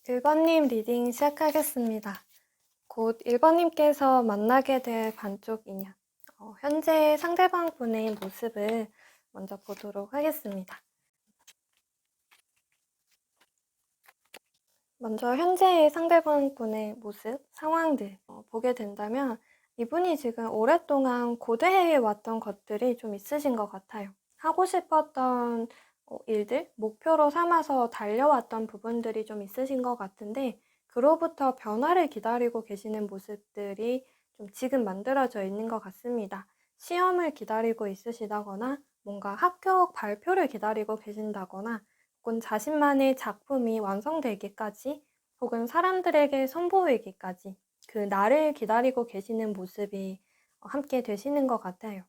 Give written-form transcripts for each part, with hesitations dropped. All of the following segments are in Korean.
1번님 리딩 시작하겠습니다. 곧 1번님께서 만나게 될 반쪽 인연, 현재 상대방 분의 모습을 먼저 보도록 하겠습니다. 먼저 현재의 상대방 분의 모습, 상황들 보게 된다면 이분이 지금 오랫동안 고대해 왔던 것들이 좀 있으신 것 같아요. 하고 싶었던 일들, 목표로 삼아서 달려왔던 부분들이 좀 있으신 것 같은데 그로부터 변화를 기다리고 계시는 모습들이 좀 지금 만들어져 있는 것 같습니다. 시험을 기다리고 있으시다거나 뭔가 합격 발표를 기다리고 계신다거나 혹은 자신만의 작품이 완성되기까지 혹은 사람들에게 선보이기까지 그 날을 기다리고 계시는 모습이 함께 되시는 것 같아요.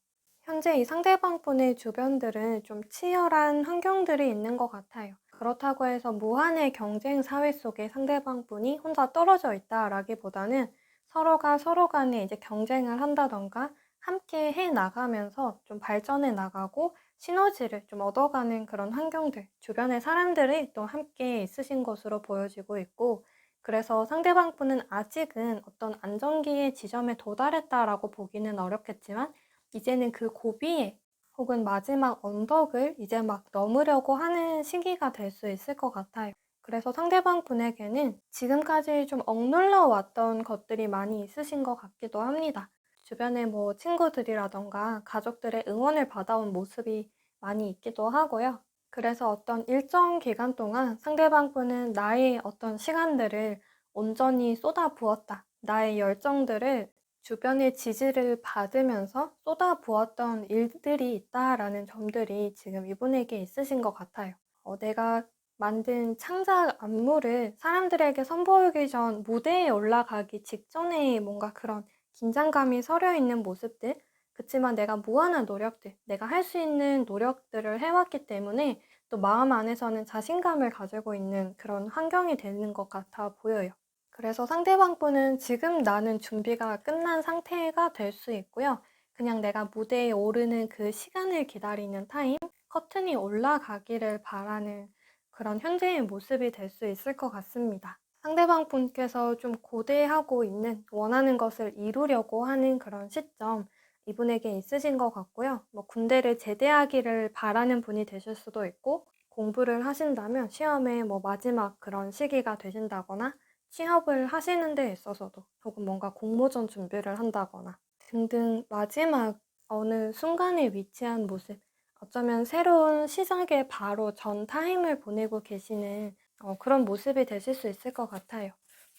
현재 이 상대방 분의 주변들은 좀 치열한 환경들이 있는 것 같아요. 그렇다고 해서 무한의 경쟁 사회 속에 상대방 분이 혼자 떨어져 있다라기보다는 서로가 서로 간에 이제 경쟁을 한다던가 함께 해 나가면서 좀 발전해 나가고 시너지를 좀 얻어가는 그런 환경들, 주변의 사람들이 또 함께 있으신 것으로 보여지고 있고, 그래서 상대방 분은 아직은 어떤 안정기의 지점에 도달했다라고 보기는 어렵겠지만 이제는 그 고비에 혹은 마지막 언덕을 이제 막 넘으려고 하는 시기가 될 수 있을 것 같아요. 그래서 상대방 분에게는 지금까지 좀 억눌러 왔던 것들이 많이 있으신 것 같기도 합니다. 주변에 뭐 친구들이라던가 가족들의 응원을 받아온 모습이 많이 있기도 하고요. 그래서 어떤 일정 기간 동안 상대방 분은 나의 어떤 시간들을 온전히 쏟아 부었다. 나의 열정들을 주변의 지지를 받으면서 쏟아 부었던 일들이 있다라는 점들이 지금 이분에게 있으신 것 같아요. 내가 만든 창작 안무를 사람들에게 선보이기 전 무대에 올라가기 직전에 뭔가 그런 긴장감이 서려 있는 모습들, 그치만 내가 무한한 노력들, 내가 할 수 있는 노력들을 해왔기 때문에 또 마음 안에서는 자신감을 가지고 있는 그런 환경이 되는 것 같아 보여요. 그래서 상대방 분은 지금 나는 준비가 끝난 상태가 될 수 있고요. 그냥 내가 무대에 오르는 그 시간을 기다리는 타임, 커튼이 올라가기를 바라는 그런 현재의 모습이 될 수 있을 것 같습니다. 상대방 분께서 좀 고대하고 있는 원하는 것을 이루려고 하는 그런 시점, 이분에게 있으신 것 같고요. 뭐 군대를 제대하기를 바라는 분이 되실 수도 있고, 공부를 하신다면 시험의 뭐 마지막 그런 시기가 되신다거나 취업을 하시는 데 있어서도 혹은 뭔가 공모전 준비를 한다거나 등등 마지막 어느 순간에 위치한 모습, 어쩌면 새로운 시작의 바로 전 타임을 보내고 계시는 그런 모습이 되실 수 있을 것 같아요.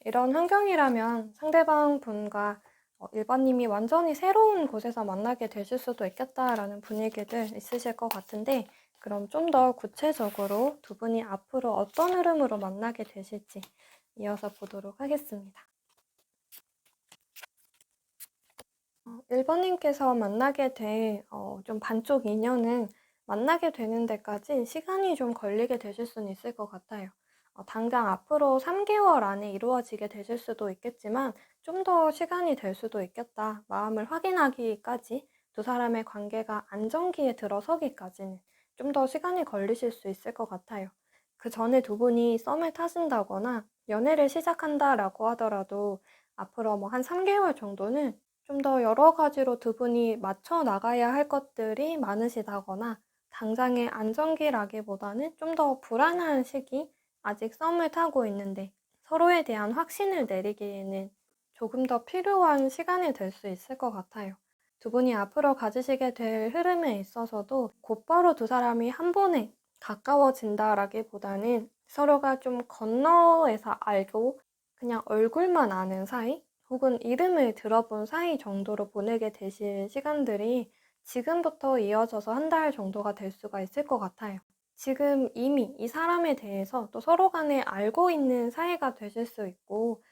이런 환경이라면 상대방 분과 일반님이 완전히 새로운 곳에서 만나게 되실 수도 있겠다라는 분위기들 있으실 것 같은데, 그럼 좀 더 구체적으로 두 분이 앞으로 어떤 흐름으로 만나게 되실지 이어서 보도록 하겠습니다. 1번님께서 만나게 될 좀 반쪽 인연은 만나게 되는 데까지 시간이 좀 걸리게 되실 수는 있을 것 같아요. 당장 앞으로 3개월 안에 이루어지게 되실 수도 있겠지만 좀 더 시간이 될 수도 있겠다. 마음을 확인하기까지 두 사람의 관계가 안정기에 들어서기까지는 좀 더 시간이 걸리실 수 있을 것 같아요. 그 전에 두 분이 썸을 타신다거나 연애를 시작한다라고 하더라도 앞으로 뭐 한 3개월 정도는 좀 더 여러 가지로 두 분이 맞춰 나가야 할 것들이 많으시다거나 당장의 안정기라기보다는 좀 더 불안한 시기, 아직 썸을 타고 있는데 서로에 대한 확신을 내리기에는 조금 더 필요한 시간이 될 수 있을 것 같아요. 두 분이 앞으로 가지시게 될 흐름에 있어서도 곧바로 두 사람이 한 번에 가까워진다라기보다는 서로가 좀 건너에서 알고 그냥 얼굴만 아는 사이? 혹은 이름을 들어본 사이 정도로 보내게 되실 시간들이 지금부터 이어져서 한 달 정도가 될 수가 있을 것 같아요. 지금 이미 이 사람에 대해서 또 서로 간에 알고 있는 사이가 되실 수 있고,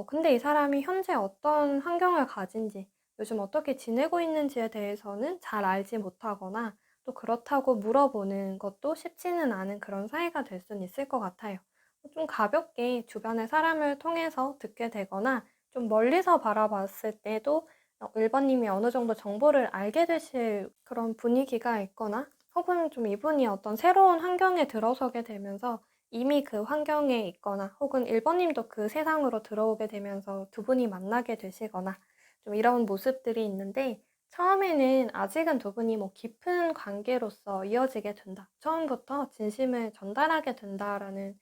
근데 이 사람이 현재 어떤 환경을 가진지, 요즘 어떻게 지내고 있는지에 대해서는 잘 알지 못하거나 또 그렇다고 물어보는 것도 쉽지는 않은 그런 사이가 될 수는 있을 것 같아요. 좀 가볍게 주변의 사람을 통해서 듣게 되거나 좀 멀리서 바라봤을 때도 1번님이 어느 정도 정보를 알게 되실 그런 분위기가 있거나 혹은 좀 이분이 어떤 새로운 환경에 들어서게 되면서 이미 그 환경에 있거나 혹은 1번님도 그 세상으로 들어오게 되면서 두 분이 만나게 되시거나 좀 이런 모습들이 있는데 처음에는 아직은 두 분이 뭐 깊은 관계로서 이어지게 된다. 처음부터 진심을 전달하게 된다라는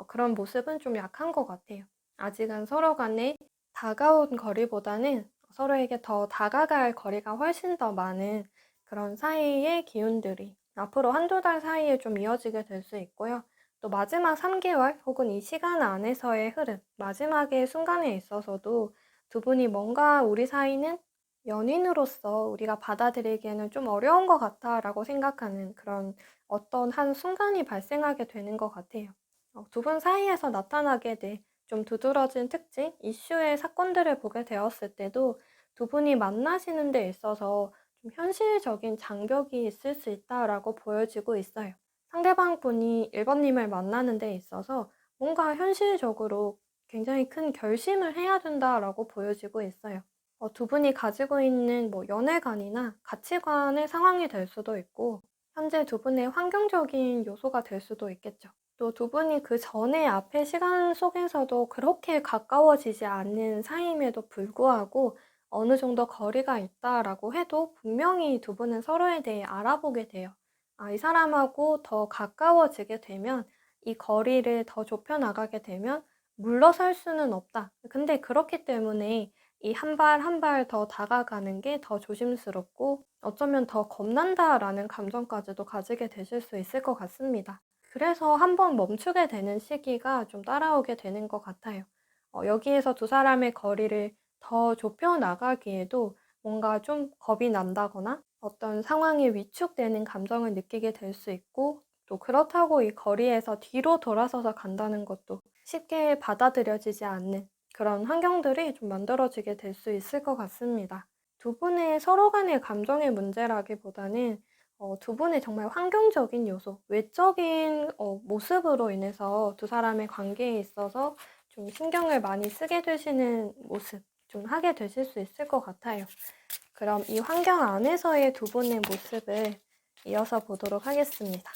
그런 모습은 좀 약한 것 같아요. 아직은 서로 간에 다가온 거리보다는 서로에게 더 다가갈 거리가 훨씬 더 많은 그런 사이의 기운들이 앞으로 한두 달 사이에 좀 이어지게 될 수 있고요. 또 마지막 3개월 혹은 이 시간 안에서의 흐름, 마지막의 순간에 있어서도 두 분이 뭔가 우리 사이는 연인으로서 우리가 받아들이기에는 좀 어려운 것 같아라고 생각하는 그런 어떤 한 순간이 발생하게 되는 것 같아요. 두 분 사이에서 나타나게 될 좀 두드러진 특징, 이슈의 사건들을 보게 되었을 때도 두 분이 만나시는 데 있어서 좀 현실적인 장벽이 있을 수 있다라고 보여지고 있어요. 상대방 분이 1번님을 만나는 데 있어서 뭔가 현실적으로 굉장히 큰 결심을 해야 된다라고 보여지고 있어요. 두 분이 가지고 있는 뭐 연애관이나 가치관의 상황이 될 수도 있고, 현재 두 분의 환경적인 요소가 될 수도 있겠죠. 또 두 분이 그 전에 앞의 시간 속에서도 그렇게 가까워지지 않는 사이임에도 불구하고 어느 정도 거리가 있다라고 해도 분명히 두 분은 서로에 대해 알아보게 돼요. 아, 이 사람하고 더 가까워지게 되면 이 거리를 더 좁혀 나가게 되면 물러설 수는 없다. 근데 그렇기 때문에 이 한 발 한 발 더 다가가는 게 더 조심스럽고 어쩌면 더 겁난다라는 감정까지도 가지게 되실 수 있을 것 같습니다. 그래서 한번 멈추게 되는 시기가 좀 따라오게 되는 것 같아요. 여기에서 두 사람의 거리를 더 좁혀 나가기에도 뭔가 좀 겁이 난다거나 어떤 상황에 위축되는 감정을 느끼게 될 수 있고 또 그렇다고 이 거리에서 뒤로 돌아서서 간다는 것도 쉽게 받아들여지지 않는 그런 환경들이 좀 만들어지게 될 수 있을 것 같습니다. 두 분의 서로 간의 감정의 문제라기보다는 두 분의 정말 환경적인 요소, 외적인 모습으로 인해서 두 사람의 관계에 있어서 좀 신경을 많이 쓰게 되시는 모습, 좀 하게 되실 수 있을 것 같아요. 그럼 이 환경 안에서의 두 분의 모습을 이어서 보도록 하겠습니다.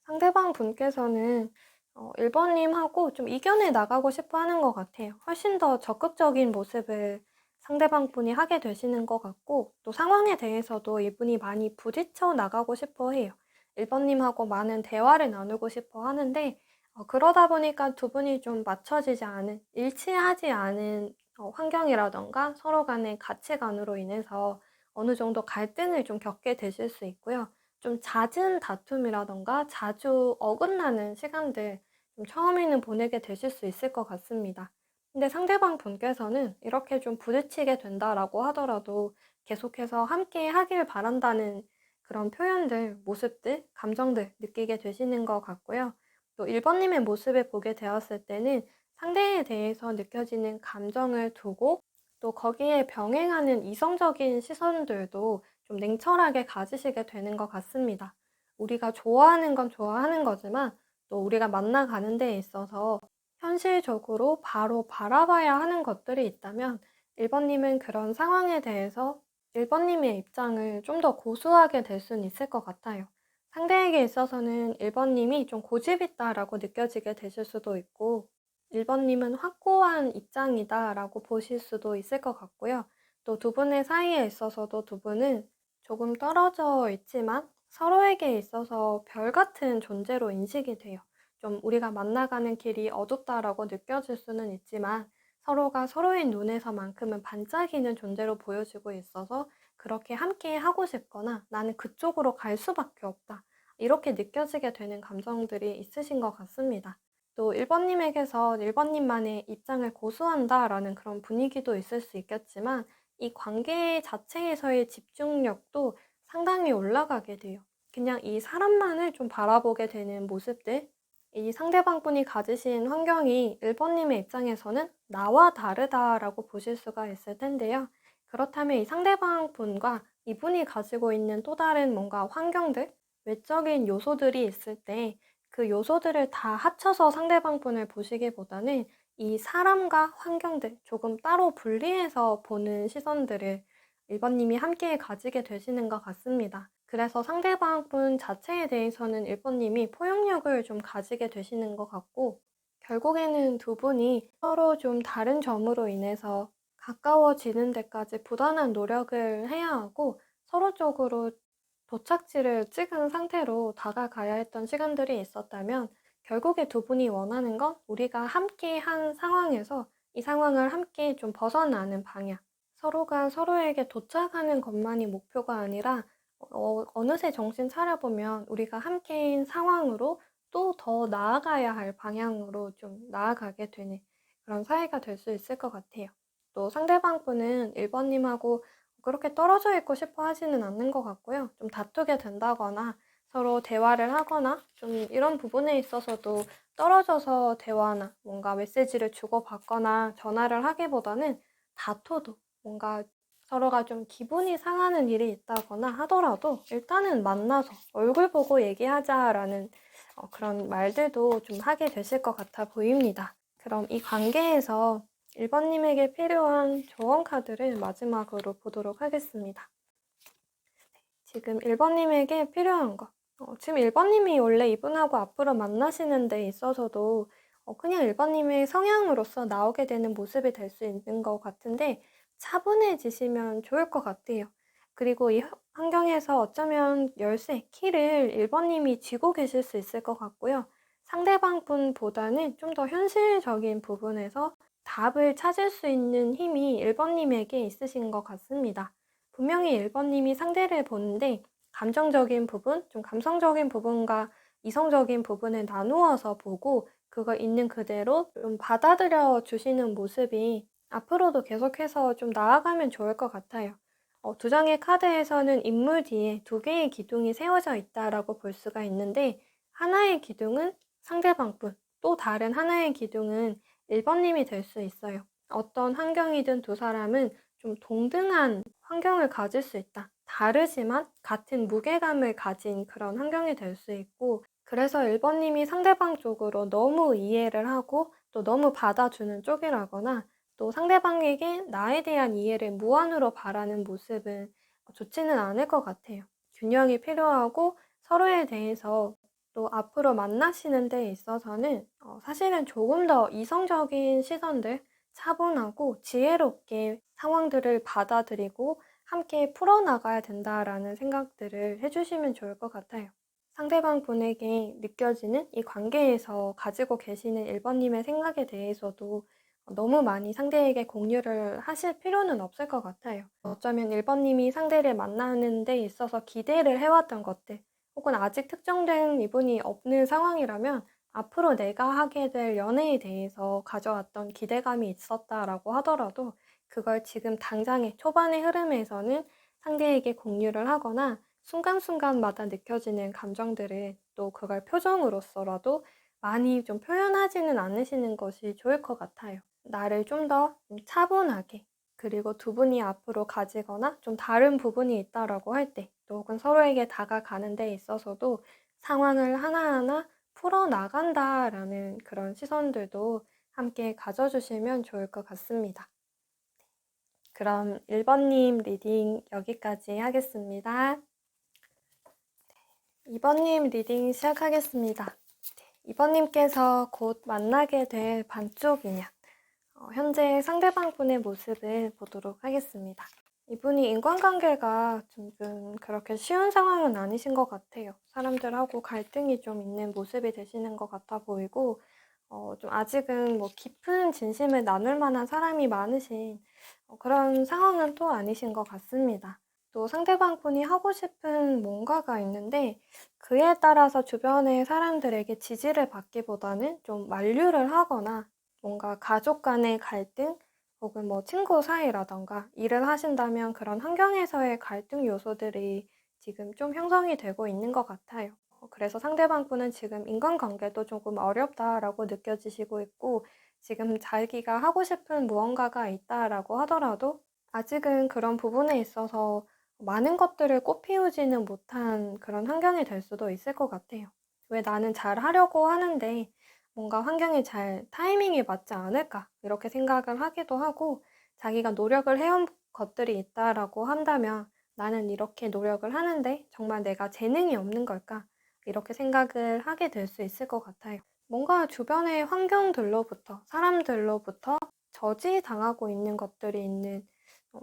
상대방 분께서는 1번님하고 좀 이겨내 나가고 싶어 하는 것 같아요. 훨씬 더 적극적인 모습을 상대방 분이 하게 되시는 것 같고, 또 상황에 대해서도 이분이 많이 부딪혀 나가고 싶어 해요. 1번님하고 많은 대화를 나누고 싶어 하는데, 그러다 보니까 두 분이 좀 맞춰지지 않은, 일치하지 않은 환경이라던가 서로 간의 가치관으로 인해서 어느 정도 갈등을 좀 겪게 되실 수 있고요. 좀 잦은 다툼이라던가 자주 어긋나는 시간들 좀 처음에는 보내게 되실 수 있을 것 같습니다. 근데 상대방 분께서는 이렇게 좀 부딪히게 된다라고 하더라도 계속해서 함께 하길 바란다는 그런 표현들, 모습들, 감정들 느끼게 되시는 것 같고요. 또 1번님의 모습을 보게 되었을 때는 상대에 대해서 느껴지는 감정을 두고 또 거기에 병행하는 이성적인 시선들도 좀 냉철하게 가지시게 되는 것 같습니다. 우리가 좋아하는 건 좋아하는 거지만 또 우리가 만나가는 데에 있어서 현실적으로 바로 바라봐야 하는 것들이 있다면 1번님은 그런 상황에 대해서 1번님의 입장을 좀 더 고수하게 될 수는 있을 것 같아요. 상대에게 있어서는 1번님이 좀 고집 있다라고 느껴지게 되실 수도 있고 1번님은 확고한 입장이다라고 보실 수도 있을 것 같고요. 또 두 분의 사이에 있어서도 두 분은 조금 떨어져 있지만 서로에게 있어서 별 같은 존재로 인식이 돼요. 좀 우리가 만나가는 길이 어둡다라고 느껴질 수는 있지만 서로가 서로의 눈에서만큼은 반짝이는 존재로 보여지고 있어서 그렇게 함께 하고 싶거나 나는 그쪽으로 갈 수밖에 없다. 이렇게 느껴지게 되는 감정들이 있으신 것 같습니다. 또 1번님에게서 1번님만의 입장을 고수한다라는 그런 분위기도 있을 수 있겠지만 이 관계 자체에서의 집중력도 상당히 올라가게 돼요. 그냥 이 사람만을 좀 바라보게 되는 모습들, 이 상대방 분이 가지신 환경이 1번님의 입장에서는 나와 다르다라고 보실 수가 있을 텐데요. 그렇다면 이 상대방 분과 이분이 가지고 있는 또 다른 뭔가 환경들, 외적인 요소들이 있을 때 그 요소들을 다 합쳐서 상대방 분을 보시기보다는 이 사람과 환경들 조금 따로 분리해서 보는 시선들을 1번님이 함께 가지게 되시는 것 같습니다. 그래서 상대방분 자체에 대해서는 1번님이 포용력을 좀 가지게 되시는 것 같고, 결국에는 두 분이 서로 좀 다른 점으로 인해서 가까워지는 데까지 부단한 노력을 해야 하고, 서로 쪽으로 도착지를 찍은 상태로 다가가야 했던 시간들이 있었다면, 결국에 두 분이 원하는 건 우리가 함께 한 상황에서 이 상황을 함께 좀 벗어나는 방향. 서로가 서로에게 도착하는 것만이 목표가 아니라 어느새 정신 차려보면 우리가 함께인 상황으로 또 더 나아가야 할 방향으로 좀 나아가게 되는 그런 사이가 될 수 있을 것 같아요. 또 상대방 분은 1번님하고 그렇게 떨어져 있고 싶어 하지는 않는 것 같고요. 좀 다투게 된다거나 서로 대화를 하거나 좀 이런 부분에 있어서도 떨어져서 대화나 뭔가 메시지를 주고받거나 전화를 하기보다는 다퉈도 뭔가 서로가 좀 기분이 상하는 일이 있다거나 하더라도 일단은 만나서 얼굴 보고 얘기하자라는 그런 말들도 좀 하게 되실 것 같아 보입니다. 그럼 이 관계에서 1번님에게 필요한 조언 카드를 마지막으로 보도록 하겠습니다. 지금 1번님에게 필요한 것. 지금 1번님이 원래 이분하고 앞으로 만나시는 데 있어서도 그냥 1번님의 성향으로서 나오게 되는 모습이 될 수 있는 것 같은데 차분해지시면 좋을 것 같아요. 그리고 이 환경에서 어쩌면 열쇠, 키를 1번님이 쥐고 계실 수 있을 것 같고요. 상대방 분보다는 좀 더 현실적인 부분에서 답을 찾을 수 있는 힘이 1번님에게 있으신 것 같습니다. 분명히 1번님이 상대를 보는데 감정적인 부분, 좀 감성적인 부분과 이성적인 부분을 나누어서 보고 그걸 있는 그대로 좀 받아들여 주시는 모습이 앞으로도 계속해서 좀 나아가면 좋을 것 같아요. 두 장의 카드에서는 인물 뒤에 두 개의 기둥이 세워져 있다라고 볼 수가 있는데 하나의 기둥은 상대방분, 또 다른 하나의 기둥은 1번님이 될 수 있어요. 어떤 환경이든 두 사람은 좀 동등한 환경을 가질 수 있다. 다르지만 같은 무게감을 가진 그런 환경이 될 수 있고, 그래서 1번님이 상대방 쪽으로 너무 이해를 하고 또 너무 받아주는 쪽이라거나 또 상대방에게 나에 대한 이해를 무한으로 바라는 모습은 좋지는 않을 것 같아요. 균형이 필요하고 서로에 대해서 또 앞으로 만나시는 데 있어서는 사실은 조금 더 이성적인 시선들, 차분하고 지혜롭게 상황들을 받아들이고 함께 풀어나가야 된다라는 생각들을 해주시면 좋을 것 같아요. 상대방 분에게 느껴지는 이 관계에서 가지고 계시는 1번님의 생각에 대해서도 너무 많이 상대에게 공유를 하실 필요는 없을 것 같아요. 어쩌면 1번님이 상대를 만나는 데 있어서 기대를 해왔던 것들, 혹은 아직 특정된 이분이 없는 상황이라면 앞으로 내가 하게 될 연애에 대해서 가져왔던 기대감이 있었다라고 하더라도 그걸 지금 당장의 초반의 흐름에서는 상대에게 공유를 하거나 순간순간마다 느껴지는 감정들을 또 그걸 표정으로서라도 많이 좀 표현하지는 않으시는 것이 좋을 것 같아요. 나를 좀 더 차분하게 그리고 두 분이 앞으로 가지거나 좀 다른 부분이 있다라고 할 때, 또 혹은 서로에게 다가가는 데 있어서도 상황을 하나하나 풀어나간다라는 그런 시선들도 함께 가져주시면 좋을 것 같습니다. 그럼 1번님 리딩 여기까지 하겠습니다. 2번님 리딩 시작하겠습니다. 2번님께서 곧 만나게 될 반쪽 인연, 현재 상대방분의 모습을 보도록 하겠습니다. 이분이 인간관계가 좀 그렇게 쉬운 상황은 아니신 것 같아요. 사람들하고 갈등이 좀 있는 모습이 되시는 것 같아 보이고 좀 아직은 뭐 깊은 진심을 나눌 만한 사람이 많으신 그런 상황은 또 아니신 것 같습니다. 또 상대방분이 하고 싶은 뭔가가 있는데 그에 따라서 주변의 사람들에게 지지를 받기보다는 좀 만류를 하거나 뭔가 가족 간의 갈등 혹은 뭐 친구 사이라던가 일을 하신다면 그런 환경에서의 갈등 요소들이 지금 좀 형성이 되고 있는 것 같아요. 그래서 상대방분은 지금 인간관계도 조금 어렵다라고 느껴지시고 있고 지금 자기가 하고 싶은 무언가가 있다라고 하더라도 아직은 그런 부분에 있어서 많은 것들을 꽃피우지는 못한 그런 환경이 될 수도 있을 것 같아요. 왜 나는 잘 하려고 하는데 뭔가 환경이 잘 타이밍이 맞지 않을까 이렇게 생각을 하기도 하고 자기가 노력을 해온 것들이 있다라고 한다면 나는 이렇게 노력을 하는데 정말 내가 재능이 없는 걸까? 이렇게 생각을 하게 될 수 있을 것 같아요. 뭔가 주변의 환경들로부터, 사람들로부터 저지당하고 있는 것들이 있는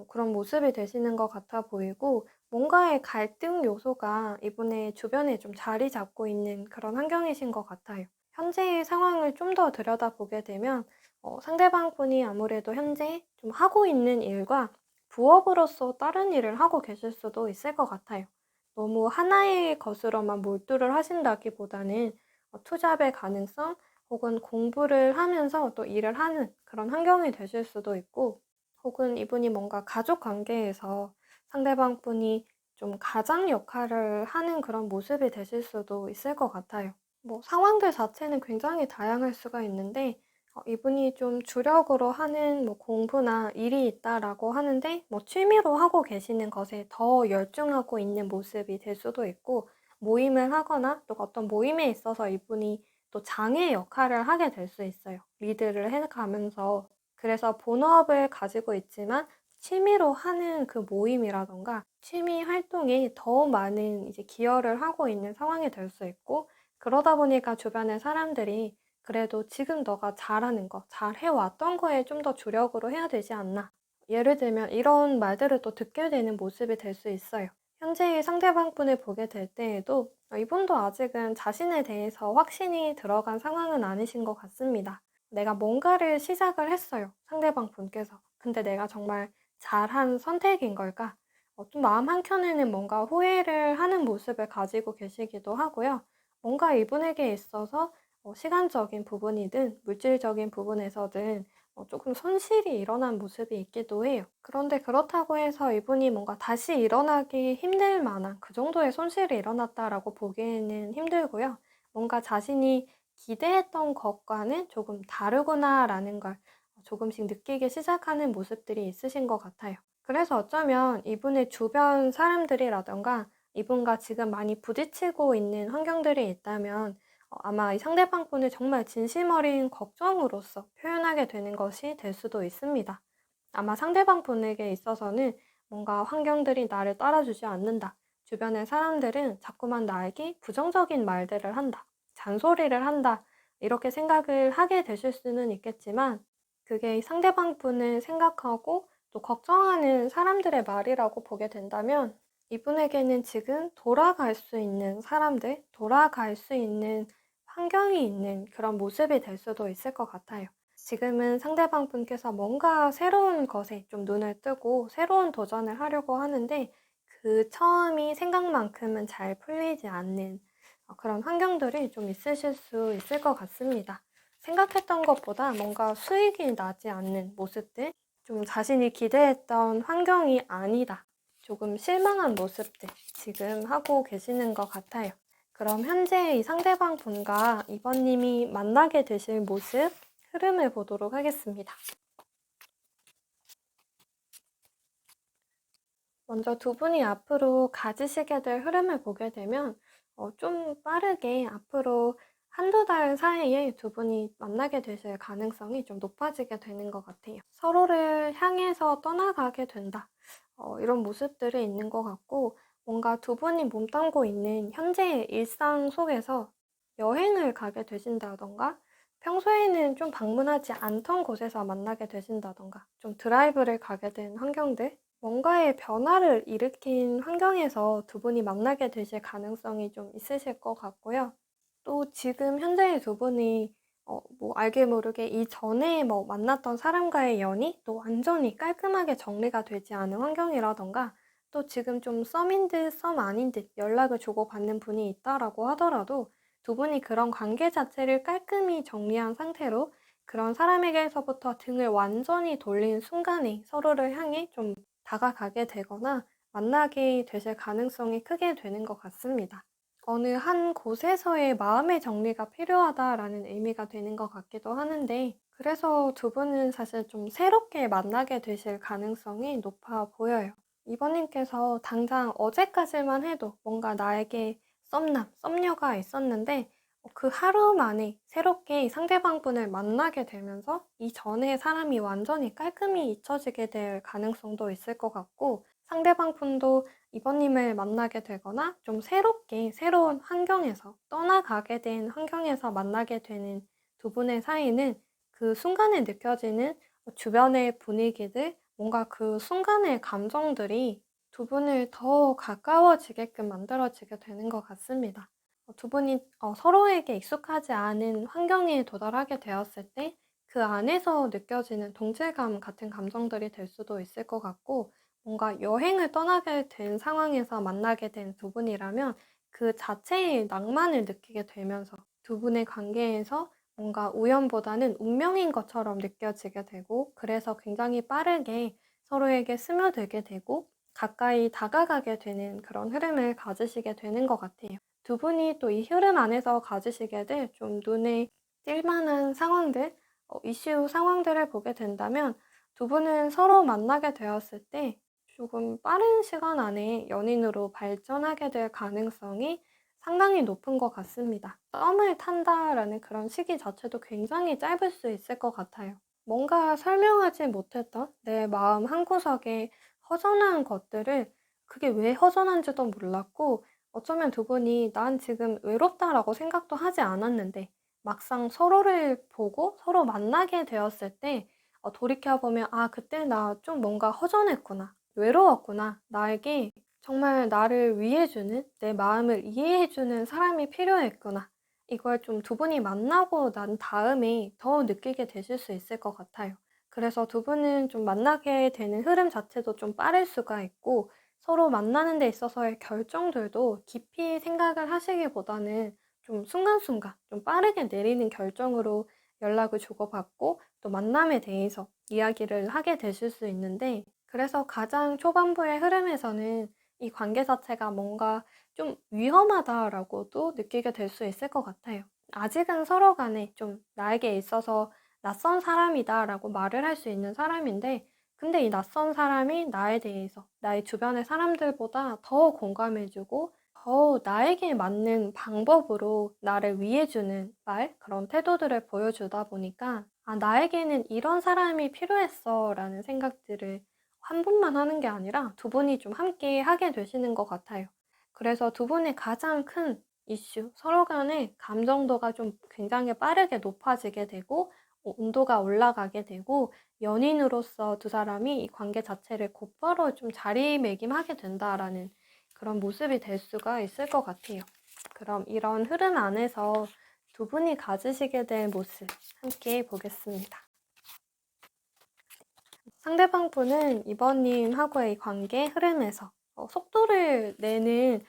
그런 모습이 되시는 것 같아 보이고, 뭔가의 갈등 요소가 이분의 주변에 좀 자리 잡고 있는 그런 환경이신 것 같아요. 현재의 상황을 좀 더 들여다보게 되면 상대방 분이 아무래도 현재 좀 하고 있는 일과 부업으로서 다른 일을 하고 계실 수도 있을 것 같아요. 너무 하나의 것으로만 몰두를 하신다기보다는 투잡의 가능성 혹은 공부를 하면서 또 일을 하는 그런 환경이 되실 수도 있고, 혹은 이분이 뭔가 가족 관계에서 상대방 분이 좀 가장 역할을 하는 그런 모습이 되실 수도 있을 것 같아요. 뭐 상황들 자체는 굉장히 다양할 수가 있는데, 이분이 좀 주력으로 하는 뭐 공부나 일이 있다라고 하는데, 뭐 취미로 하고 계시는 것에 더 열중하고 있는 모습이 될 수도 있고, 모임을 하거나 또 어떤 모임에 있어서 이분이 또 장의 역할을 하게 될 수 있어요. 리드를 해가면서. 그래서 본업을 가지고 있지만 취미로 하는 그 모임이라던가 취미 활동에 더 많은 이제 기여를 하고 있는 상황이 될 수 있고, 그러다 보니까 주변의 사람들이 그래도 지금 너가 잘하는 거, 잘 해왔던 거에 좀 더 주력으로 해야 되지 않나. 예를 들면 이런 말들을 또 듣게 되는 모습이 될 수 있어요. 현재의 상대방분을 보게 될 때에도 이분도 아직은 자신에 대해서 확신이 들어간 상황은 아니신 것 같습니다. 내가 뭔가를 시작을 했어요. 상대방 분께서. 근데 내가 정말 잘한 선택인 걸까? 좀 마음 한켠에는 뭔가 후회를 하는 모습을 가지고 계시기도 하고요. 뭔가 이분에게 있어서 시간적인 부분이든 물질적인 부분에서든 조금 손실이 일어난 모습이 있기도 해요. 그런데 그렇다고 해서 이분이 뭔가 다시 일어나기 힘들 만한 그 정도의 손실이 일어났다라고 보기에는 힘들고요. 뭔가 자신이 기대했던 것과는 조금 다르구나라는 걸 조금씩 느끼기 시작하는 모습들이 있으신 것 같아요. 그래서 어쩌면 이분의 주변 사람들이라던가 이분과 지금 많이 부딪히고 있는 환경들이 있다면 아마 이 상대방 분을 정말 진심 어린 걱정으로서 표현하게 되는 것이 될 수도 있습니다. 아마 상대방 분에게 있어서는 뭔가 환경들이 나를 따라주지 않는다. 주변의 사람들은 자꾸만 나에게 부정적인 말들을 한다. 잔소리를 한다. 이렇게 생각을 하게 되실 수는 있겠지만, 그게 상대방 분을 생각하고 또 걱정하는 사람들의 말이라고 보게 된다면, 이분에게는 지금 돌아갈 수 있는 사람들, 돌아갈 수 있는 환경이 있는 그런 모습이 될 수도 있을 것 같아요. 지금은 상대방 분께서 뭔가 새로운 것에 좀 눈을 뜨고 새로운 도전을 하려고 하는데, 그 처음이 생각만큼은 잘 풀리지 않는 그런 환경들이 좀 있으실 수 있을 것 같습니다. 생각했던 것보다 뭔가 수익이 나지 않는 모습들, 좀 자신이 기대했던 환경이 아니다. 조금 실망한 모습들 지금 하고 계시는 것 같아요. 그럼 현재 이 상대방 분과 이번님이 만나게 되실 모습, 흐름을 보도록 하겠습니다. 먼저 두 분이 앞으로 가지시게 될 흐름을 보게 되면 좀 빠르게 앞으로 한두 달 사이에 두 분이 만나게 되실 가능성이 좀 높아지게 되는 것 같아요. 서로를 향해서 떠나가게 된다. 이런 모습들이 있는 것 같고, 뭔가 두 분이 몸담고 있는 현재의 일상 속에서 여행을 가게 되신다던가, 평소에는 좀 방문하지 않던 곳에서 만나게 되신다던가, 좀 드라이브를 가게 된 환경들, 뭔가의 변화를 일으킨 환경에서 두 분이 만나게 되실 가능성이 좀 있으실 것 같고요. 또 지금 현재의 두 분이 뭐 알게 모르게 이전에 뭐 만났던 사람과의 연이 또 완전히 깔끔하게 정리가 되지 않은 환경이라던가, 또 지금 좀 썸인 듯 썸 아닌 듯 연락을 주고받는 분이 있다라고 하더라도, 두 분이 그런 관계 자체를 깔끔히 정리한 상태로 그런 사람에게서부터 등을 완전히 돌린 순간에 서로를 향해 좀 다가가게 되거나 만나게 되실 가능성이 크게 되는 것 같습니다. 어느 한 곳에서의 마음의 정리가 필요하다라는 의미가 되는 것 같기도 하는데, 그래서 두 분은 사실 좀 새롭게 만나게 되실 가능성이 높아 보여요. 이번님께서 당장 어제까지만 해도 뭔가 나에게 썸남, 썸녀가 있었는데 그 하루 만에 새롭게 상대방 분을 만나게 되면서 이전의 사람이 완전히 깔끔히 잊혀지게 될 가능성도 있을 것 같고, 상대방 분도 이번님을 만나게 되거나 좀 새롭게 새로운 환경에서 떠나가게 된 환경에서 만나게 되는 두 분의 사이는 그 순간에 느껴지는 주변의 분위기들, 뭔가 그 순간의 감정들이 두 분을 더 가까워지게끔 만들어지게 되는 것 같습니다. 두 분이 서로에게 익숙하지 않은 환경에 도달하게 되었을 때 그 안에서 느껴지는 동질감 같은 감정들이 될 수도 있을 것 같고, 뭔가 여행을 떠나게 된 상황에서 만나게 된 두 분이라면 그 자체의 낭만을 느끼게 되면서 두 분의 관계에서 뭔가 우연보다는 운명인 것처럼 느껴지게 되고, 그래서 굉장히 빠르게 서로에게 스며들게 되고 가까이 다가가게 되는 그런 흐름을 가지시게 되는 것 같아요. 두 분이 또 이 흐름 안에서 가지시게 될 좀 눈에 띌 만한 상황들, 이슈 상황들을 보게 된다면 두 분은 서로 만나게 되었을 때 조금 빠른 시간 안에 연인으로 발전하게 될 가능성이 상당히 높은 것 같습니다. 썸을 탄다라는 그런 시기 자체도 굉장히 짧을 수 있을 것 같아요. 뭔가 설명하지 못했던 내 마음 한구석에 허전한 것들을, 그게 왜 허전한지도 몰랐고, 어쩌면 두 분이 난 지금 외롭다라고 생각도 하지 않았는데 막상 서로를 보고 서로 만나게 되었을 때 돌이켜보면 '아 그때 나 좀 뭔가 허전했구나. 외로웠구나. 나에게 정말 나를 위해 주는, 내 마음을 이해해 주는 사람이 필요했구나.' 이걸 좀 두 분이 만나고 난 다음에 더 느끼게 되실 수 있을 것 같아요. 그래서 두 분은 좀 만나게 되는 흐름 자체도 좀 빠를 수가 있고, 서로 만나는 데 있어서의 결정들도 깊이 생각을 하시기보다는 좀 순간순간 좀 빠르게 내리는 결정으로 연락을 주고받고 또 만남에 대해서 이야기를 하게 되실 수 있는데, 그래서 가장 초반부의 흐름에서는 이 관계 자체가 뭔가 좀 위험하다라고도 느끼게 될 수 있을 것 같아요. 아직은 서로 간에 좀 나에게 있어서 낯선 사람이다라고 말을 할 수 있는 사람인데, 근데 이 낯선 사람이 나에 대해서 나의 주변의 사람들보다 더 공감해주고 더 나에게 맞는 방법으로 나를 위해주는 말, 그런 태도들을 보여주다 보니까 '아 나에게는 이런 사람이 필요했어.'라는 생각들을 한 분만 하는 게 아니라 두 분이 좀 함께 하게 되시는 것 같아요. 그래서 두 분의 가장 큰 이슈, 서로 간의 감정도가 좀 굉장히 빠르게 높아지게 되고 온도가 올라가게 되고, 연인으로서 두 사람이 이 관계 자체를 곧바로 좀 자리매김하게 된다라는 그런 모습이 될 수가 있을 것 같아요. 그럼 이런 흐름 안에서 두 분이 가지시게 될 모습 함께 보겠습니다. 상대방 분은 이번님하고의 관계 흐름에서 속도를 내는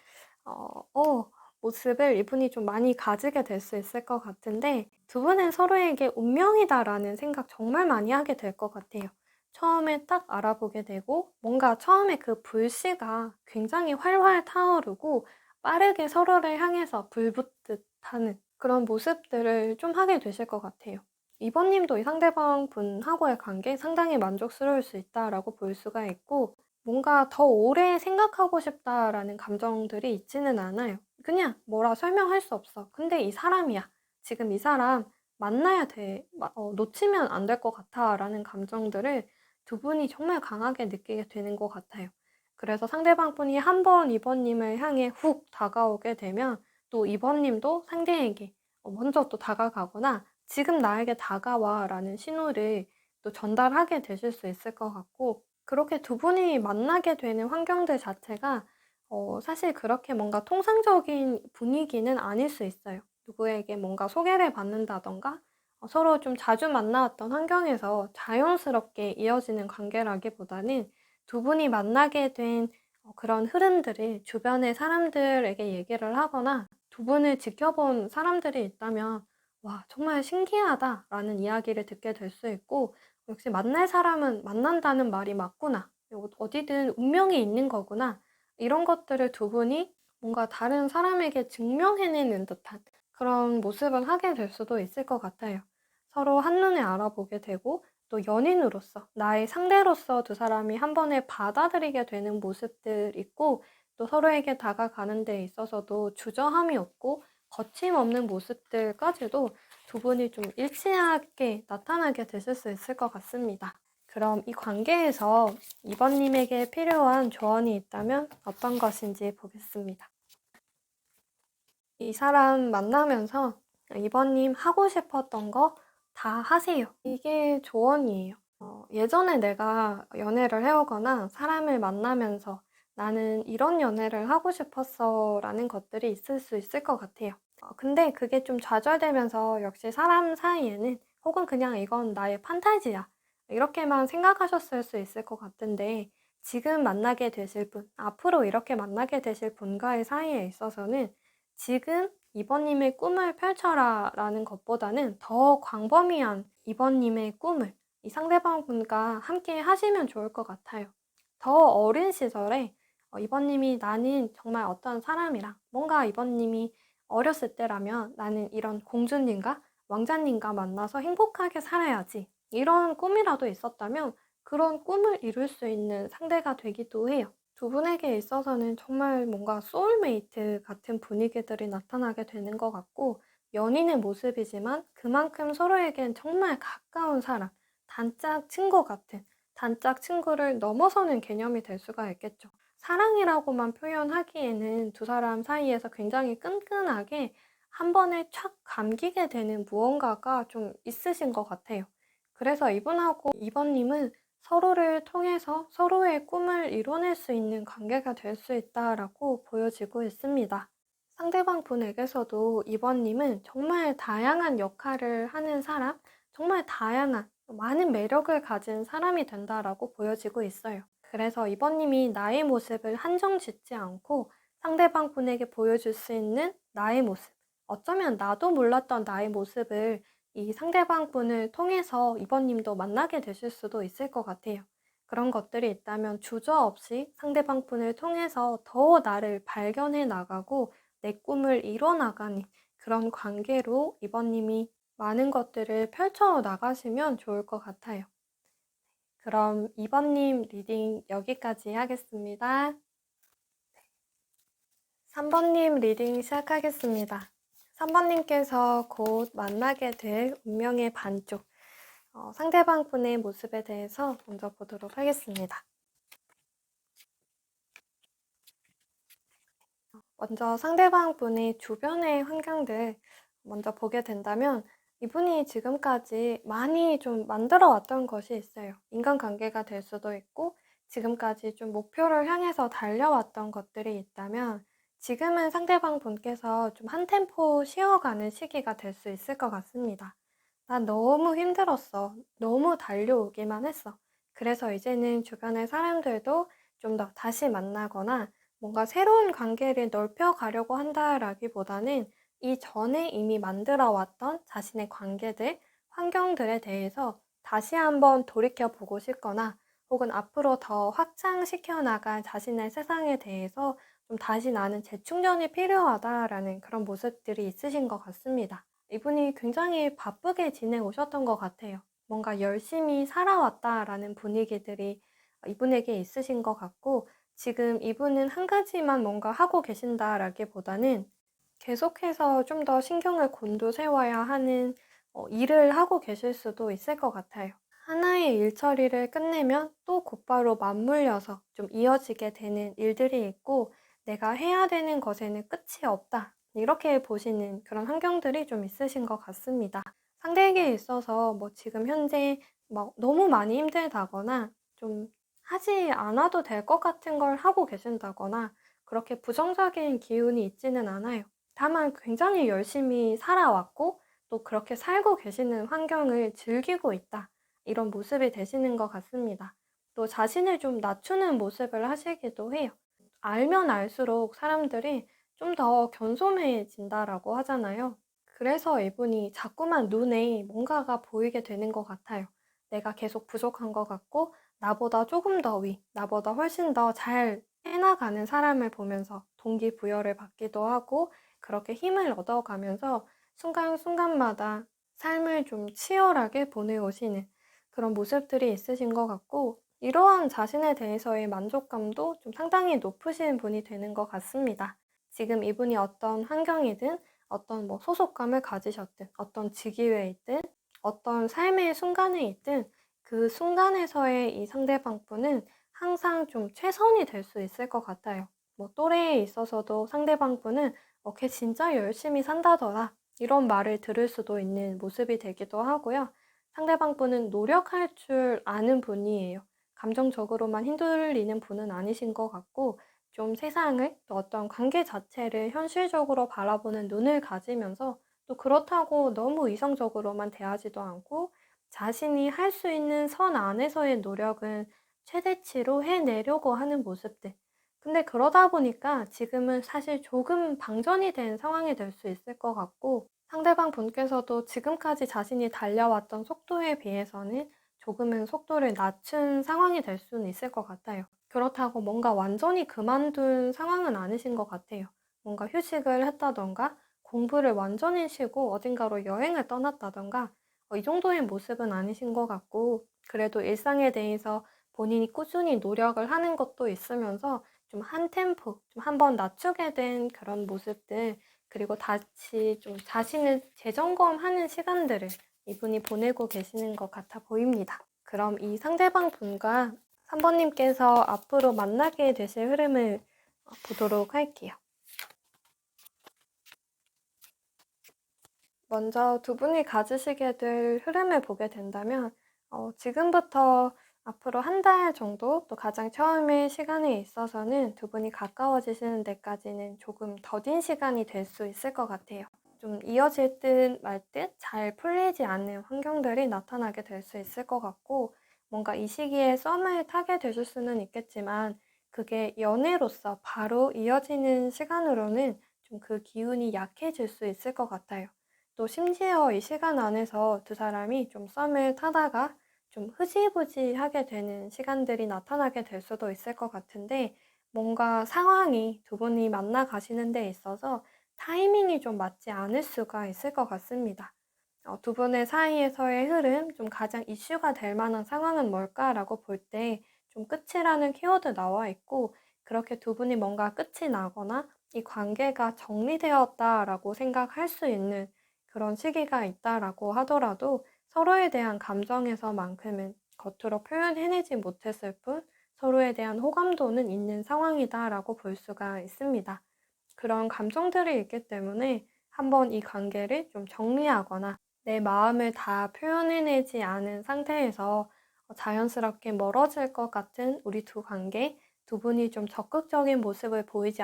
어, 어, 모습을 이분이 좀 많이 가지게 될 수 있을 것 같은데, 두 분은 서로에게 운명이다라는 생각 정말 많이 하게 될 것 같아요. 처음에 딱 알아보게 되고 뭔가 처음에 그 불씨가 굉장히 활활 타오르고 빠르게 서로를 향해서 불붙듯 하는 그런 모습들을 좀 하게 되실 것 같아요. 이번님도 이 상대방 분하고의 관계 상당히 만족스러울 수 있다라고 볼 수가 있고, 뭔가 더 오래 생각하고 싶다라는 감정들이 있지는 않아요. 그냥 뭐라 설명할 수 없어. 근데 이 사람이야. 지금 이 사람 만나야 돼. 놓치면 안 될 것 같아. 라는 감정들을 두 분이 정말 강하게 느끼게 되는 것 같아요. 그래서 상대방 분이 한 번 이번님을 향해 훅 다가오게 되면 또 이번님도 상대에게 먼저 또 다가가거나 지금 나에게 다가와 라는 신호를 또 전달하게 되실 수 있을 것 같고, 그렇게 두 분이 만나게 되는 환경들 자체가 사실 그렇게 뭔가 통상적인 분위기는 아닐 수 있어요. 누구에게 뭔가 소개를 받는다던가 서로 좀 자주 만나왔던 환경에서 자연스럽게 이어지는 관계라기보다는 두 분이 만나게 된 그런 흐름들을 주변의 사람들에게 얘기를 하거나 두 분을 지켜본 사람들이 있다면 '와 정말 신기하다.'라는 이야기를 듣게 될 수 있고, '역시 만날 사람은 만난다는 말이 맞구나. 어디든 운명이 있는 거구나.' 이런 것들을 두 분이 뭔가 다른 사람에게 증명해내는 듯한 그런 모습을 하게 될 수도 있을 것 같아요. 서로 한눈에 알아보게 되고 또 연인으로서, 나의 상대로서 두 사람이 한 번에 받아들이게 되는 모습들 있고, 또 서로에게 다가가는 데 있어서도 주저함이 없고 거침없는 모습들까지도 두 분이 좀 일치하게 나타나게 되실 수 있을 것 같습니다. 그럼 이 관계에서 이번님에게 필요한 조언이 있다면 어떤 것인지 보겠습니다. 이 사람 만나면서 이번님 하고 싶었던 거 다 하세요. 이게 조언이에요. 예전에 내가 연애를 해오거나 사람을 만나면서 나는 이런 연애를 하고 싶었어 라는 것들이 있을 수 있을 것 같아요. 근데 그게 좀 좌절되면서 역시 사람 사이에는 혹은 그냥 이건 나의 판타지야, 이렇게만 생각하셨을 수 있을 것 같은데, 지금 만나게 되실 분, 앞으로 이렇게 만나게 되실 분과의 사이에 있어서는 지금 이번님의 꿈을 펼쳐라 라는 것보다는 더 광범위한 이번님의 꿈을 이 상대방 분과 함께 하시면 좋을 것 같아요. 더 어린 시절에 이번님이 나는 정말 어떤 사람이랑 뭔가 이번님이 어렸을 때라면 나는 이런 공주님과 왕자님과 만나서 행복하게 살아야지, 이런 꿈이라도 있었다면 그런 꿈을 이룰 수 있는 상대가 되기도 해요. 두 분에게 있어서는 정말 뭔가 소울메이트 같은 분위기들이 나타나게 되는 것 같고, 연인의 모습이지만 그만큼 서로에겐 정말 가까운 사람, 단짝 친구 같은, 단짝 친구를 넘어서는 개념이 될 수가 있겠죠. 사랑이라고만 표현하기에는 두 사람 사이에서 굉장히 끈끈하게 한 번에 촥 감기게 되는 무언가가 좀 있으신 것 같아요. 그래서 이분하고 이번님은 서로를 통해서 서로의 꿈을 이뤄낼 수 있는 관계가 될 수 있다라고 보여지고 있습니다. 상대방 분에게서도 이번님은 정말 다양한 역할을 하는 사람, 정말 다양한, 많은 매력을 가진 사람이 된다라고 보여지고 있어요. 그래서 이번님이 나의 모습을 한정 짓지 않고 상대방 분에게 보여줄 수 있는 나의 모습, 어쩌면 나도 몰랐던 나의 모습을 이 상대방 분을 통해서 이번님도 만나게 되실 수도 있을 것 같아요. 그런 것들이 있다면 주저없이 상대방 분을 통해서 더 나를 발견해 나가고 내 꿈을 이뤄나가는 그런 관계로 이번님이 많은 것들을 펼쳐 나가시면 좋을 것 같아요. 그럼 이번님 리딩 여기까지 하겠습니다. 3번님 리딩 시작하겠습니다. 3번님께서 곧 만나게 될 운명의 반쪽, 상대방 분의 모습에 대해서 먼저 보도록 하겠습니다. 먼저 상대방 분의 주변의 환경들 먼저 보게 된다면, 이분이 지금까지 많이 좀 만들어 왔던 것이 있어요. 인간관계가 될 수도 있고 지금까지 좀 목표를 향해서 달려왔던 것들이 있다면, 지금은 상대방 분께서 좀 한 템포 쉬어가는 시기가 될 수 있을 것 같습니다. 난 너무 힘들었어. 너무 달려오기만 했어. 그래서 이제는 주변의 사람들도 좀 더 다시 만나거나 뭔가 새로운 관계를 넓혀가려고 한다라기보다는 이전에 이미 만들어 왔던 자신의 관계들, 환경들에 대해서 다시 한번 돌이켜보고 싶거나, 혹은 앞으로 더 확장시켜 나갈 자신의 세상에 대해서 좀 다시 나는 재충전이 필요하다라는 그런 모습들이 있으신 것 같습니다. 이분이 굉장히 바쁘게 지내오셨던 것 같아요. 뭔가 열심히 살아왔다라는 분위기들이 이분에게 있으신 것 같고, 지금 이분은 한 가지만 뭔가 하고 계신다라기보다는 계속해서 좀 더 신경을 곤두세워야 하는 일을 하고 계실 수도 있을 것 같아요. 하나의 일 처리를 끝내면 또 곧바로 맞물려서 좀 이어지게 되는 일들이 있고, 내가 해야 되는 것에는 끝이 없다, 이렇게 보시는 그런 환경들이 좀 있으신 것 같습니다. 상대에게 있어서 뭐 지금 현재 막 너무 많이 힘들다거나 좀 하지 않아도 될 것 같은 걸 하고 계신다거나 그렇게 부정적인 기운이 있지는 않아요. 다만 굉장히 열심히 살아왔고 또 그렇게 살고 계시는 환경을 즐기고 있다, 이런 모습이 되시는 것 같습니다. 또 자신을 좀 낮추는 모습을 하시기도 해요. 알면 알수록 사람들이 좀 더 견소매진다라고 하잖아요. 그래서 이분이 자꾸만 눈에 뭔가가 보이게 되는 것 같아요. 내가 계속 부족한 것 같고, 나보다 조금 더 나보다 훨씬 더 잘 해나가는 사람을 보면서 동기부여를 받기도 하고, 그렇게 힘을 얻어가면서 순간순간마다 삶을 좀 치열하게 보내오시는 그런 모습들이 있으신 것 같고, 이러한 자신에 대해서의 만족감도 좀 상당히 높으신 분이 되는 것 같습니다. 지금 이분이 어떤 환경이든, 어떤 뭐 소속감을 가지셨든, 어떤 직위에 있든, 어떤 삶의 순간에 있든 그 순간에서의 이 상대방 분은 항상 좀 최선이 될 수 있을 것 같아요. 뭐 또래에 있어서도 상대방 분은 걔 진짜 열심히 산다더라. 이런 말을 들을 수도 있는 모습이 되기도 하고요. 상대방 분은 노력할 줄 아는 분이에요. 감정적으로만 흔들리는 분은 아니신 것 같고, 좀 세상을 또 어떤 관계 자체를 현실적으로 바라보는 눈을 가지면서 또 그렇다고 너무 이성적으로만 대하지도 않고 자신이 할 수 있는 선 안에서의 노력은 최대치로 해내려고 하는 모습들. 근데 그러다 보니까 지금은 사실 조금 방전이 된 상황이 될 수 있을 것 같고, 상대방 분께서도 지금까지 자신이 달려왔던 속도에 비해서는 조금은 속도를 낮춘 상황이 될 수는 있을 것 같아요. 그렇다고 뭔가 완전히 그만둔 상황은 아니신 것 같아요. 뭔가 휴식을 했다던가, 공부를 완전히 쉬고 어딘가로 여행을 떠났다던가, 이 정도의 모습은 아니신 것 같고, 그래도 일상에 대해서 본인이 꾸준히 노력을 하는 것도 있으면서 좀 한 템포, 좀 한번 낮추게 된 그런 모습들, 그리고 다시 좀 자신을 재점검하는 시간들을 이분이 보내고 계시는 것 같아 보입니다. 그럼 이 상대방 분과 3번님께서 앞으로 만나게 되실 흐름을 보도록 할게요. 먼저 두 분이 가지시게 될 흐름을 보게 된다면, 지금부터 앞으로 한 달 정도, 또 가장 처음의 시간에 있어서는 두 분이 가까워지시는 데까지는 조금 더딘 시간이 될 수 있을 것 같아요. 좀 이어질 듯 말 듯 잘 풀리지 않는 환경들이 나타나게 될 수 있을 것 같고, 뭔가 이 시기에 썸을 타게 되실 수는 있겠지만, 그게 연애로서 바로 이어지는 시간으로는 좀 그 기운이 약해질 수 있을 것 같아요. 또 심지어 이 시간 안에서 두 사람이 좀 썸을 타다가 좀 흐지부지하게 되는 시간들이 나타나게 될 수도 있을 것 같은데, 뭔가 상황이 두 분이 만나 가시는 데 있어서 타이밍이 좀 맞지 않을 수가 있을 것 같습니다. 두 분의 사이에서의 흐름, 좀 가장 이슈가 될 만한 상황은 뭘까라고 볼 때 좀 끝이라는 키워드 나와 있고, 그렇게 두 분이 뭔가 끝이 나거나 이 관계가 정리되었다라고 생각할 수 있는 그런 시기가 있다라고 하더라도 서로에 대한 감정에서만큼은 겉으로 표현해내지 못했을 뿐 서로에 대한 호감도는 있는 상황이다라고 볼 수가 있습니다. 그런 감정들이 있기 때문에 한번 이 관계를 좀 정리하거나 내 마음을 다 표현해내지 않은 상태에서 자연스럽게 멀어질 것 같은 우리 두 관계, 두 분이 좀 적극적인 모습을 보이지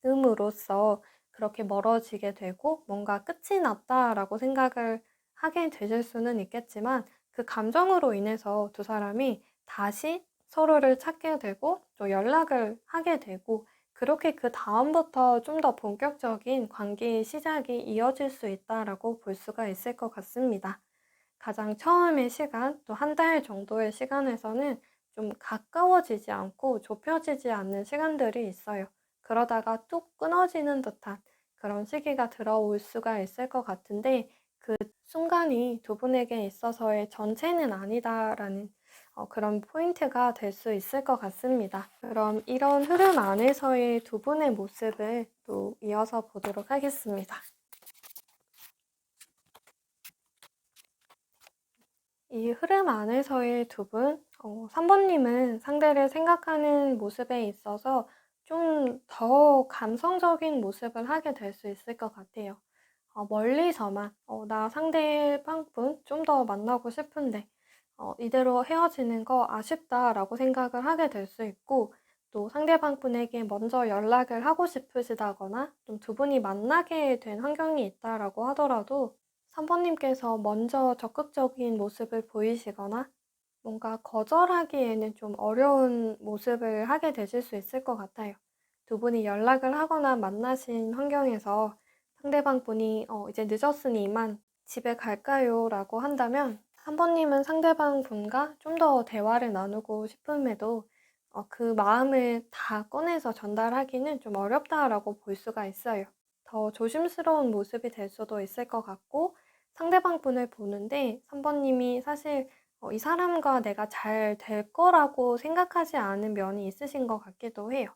않음으로써 그렇게 멀어지게 되고 뭔가 끝이 났다라고 생각을 하게 되실 수는 있겠지만, 그 감정으로 인해서 두 사람이 다시 서로를 찾게 되고 또 연락을 하게 되고, 그렇게 그다음부터 좀 더 본격적인 관계의 시작이 이어질 수 있다라고 볼 수가 있을 것 같습니다. 가장 처음의 시간, 또 한 달 정도의 시간에서는 좀 가까워지지 않고 좁혀지지 않는 시간들이 있어요. 그러다가 뚝 끊어지는 듯한 그런 시기가 들어올 수가 있을 것 같은데, 그 순간이 두 분에게 있어서의 전체는 아니다라는 그런 포인트가 될 수 있을 것 같습니다. 그럼 이런 흐름 안에서의 두 분의 모습을 또 이어서 보도록 하겠습니다. 이 흐름 안에서의 두 분, 3번님은 상대를 생각하는 모습에 있어서 좀 더 감성적인 모습을 하게 될 수 있을 것 같아요. 멀리서만, 나 상대방 분 좀 더 만나고 싶은데, 이대로 헤어지는 거 아쉽다라고 생각을 하게 될 수 있고, 또 상대방 분에게 먼저 연락을 하고 싶으시다거나, 좀 두 분이 만나게 된 환경이 있다라고 하더라도, 3번님께서 먼저 적극적인 모습을 보이시거나 뭔가 거절하기에는 좀 어려운 모습을 하게 되실 수 있을 것 같아요. 두 분이 연락을 하거나 만나신 환경에서 상대방 분이 이제 늦었으니 이만 집에 갈까요? 라고 한다면 3번님은 상대방 분과 좀 더 대화를 나누고 싶음에도 그 마음을 다 꺼내서 전달하기는 좀 어렵다라고 볼 수가 있어요. 더 조심스러운 모습이 될 수도 있을 것 같고, 상대방 분을 보는데 3번님이 사실 이 사람과 내가 잘 될 거라고 생각하지 않은 면이 있으신 것 같기도 해요.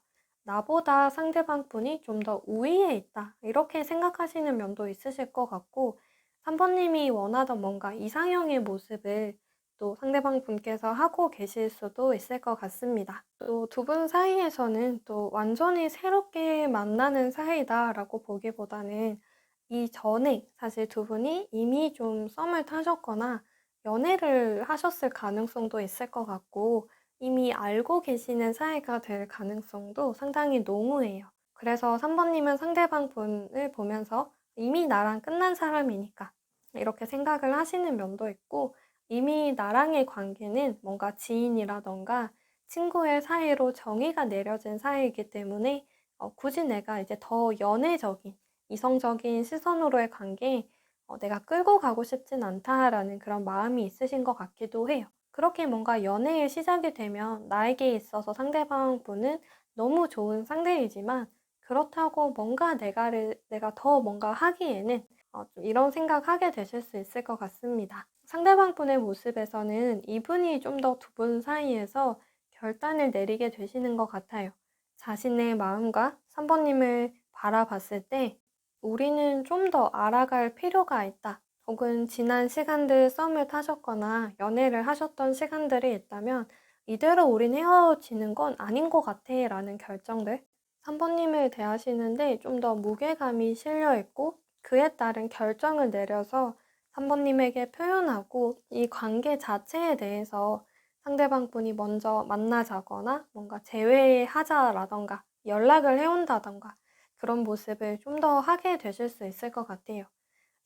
나보다 상대방 분이 좀 더 우위에 있다, 이렇게 생각하시는 면도 있으실 것 같고, 3번님이 원하던 뭔가 이상형의 모습을 또 상대방 분께서 하고 계실 수도 있을 것 같습니다. 또 두 분 사이에서는 또 완전히 새롭게 만나는 사이다라고 보기보다는 이전에 사실 두 분이 이미 좀 썸을 타셨거나 연애를 하셨을 가능성도 있을 것 같고 이미 알고 계시는 사이가 될 가능성도 상당히 농후해요. 그래서 3번님은 상대방 분을 보면서 이미 나랑 끝난 사람이니까 이렇게 생각을 하시는 면도 있고 이미 나랑의 관계는 뭔가 지인이라던가 친구의 사이로 정의가 내려진 사이이기 때문에 굳이 내가 이제 더 연애적인 이성적인 시선으로의 관계에 내가 끌고 가고 싶진 않다라는 그런 마음이 있으신 것 같기도 해요. 그렇게 뭔가 연애의 시작이 되면 나에게 있어서 상대방 분은 너무 좋은 상대이지만 그렇다고 뭔가 내가 더 뭔가 하기에는 좀 이런 생각하게 되실 수 있을 것 같습니다. 상대방 분의 모습에서는 이분이 좀 더 두 분 사이에서 결단을 내리게 되시는 것 같아요. 자신의 마음과 3번님을 바라봤을 때 우리는 좀 더 알아갈 필요가 있다. 혹은 지난 시간들 썸을 타셨거나 연애를 하셨던 시간들이 있다면 이대로 우린 헤어지는 건 아닌 것 같아 라는 결정들 3번님을 대하시는데 좀 더 무게감이 실려 있고 그에 따른 결정을 내려서 3번님에게 표현하고 이 관계 자체에 대해서 상대방 분이 먼저 만나자거나 뭔가 재회하자라던가 연락을 해온다던가 그런 모습을 좀 더 하게 되실 수 있을 것 같아요.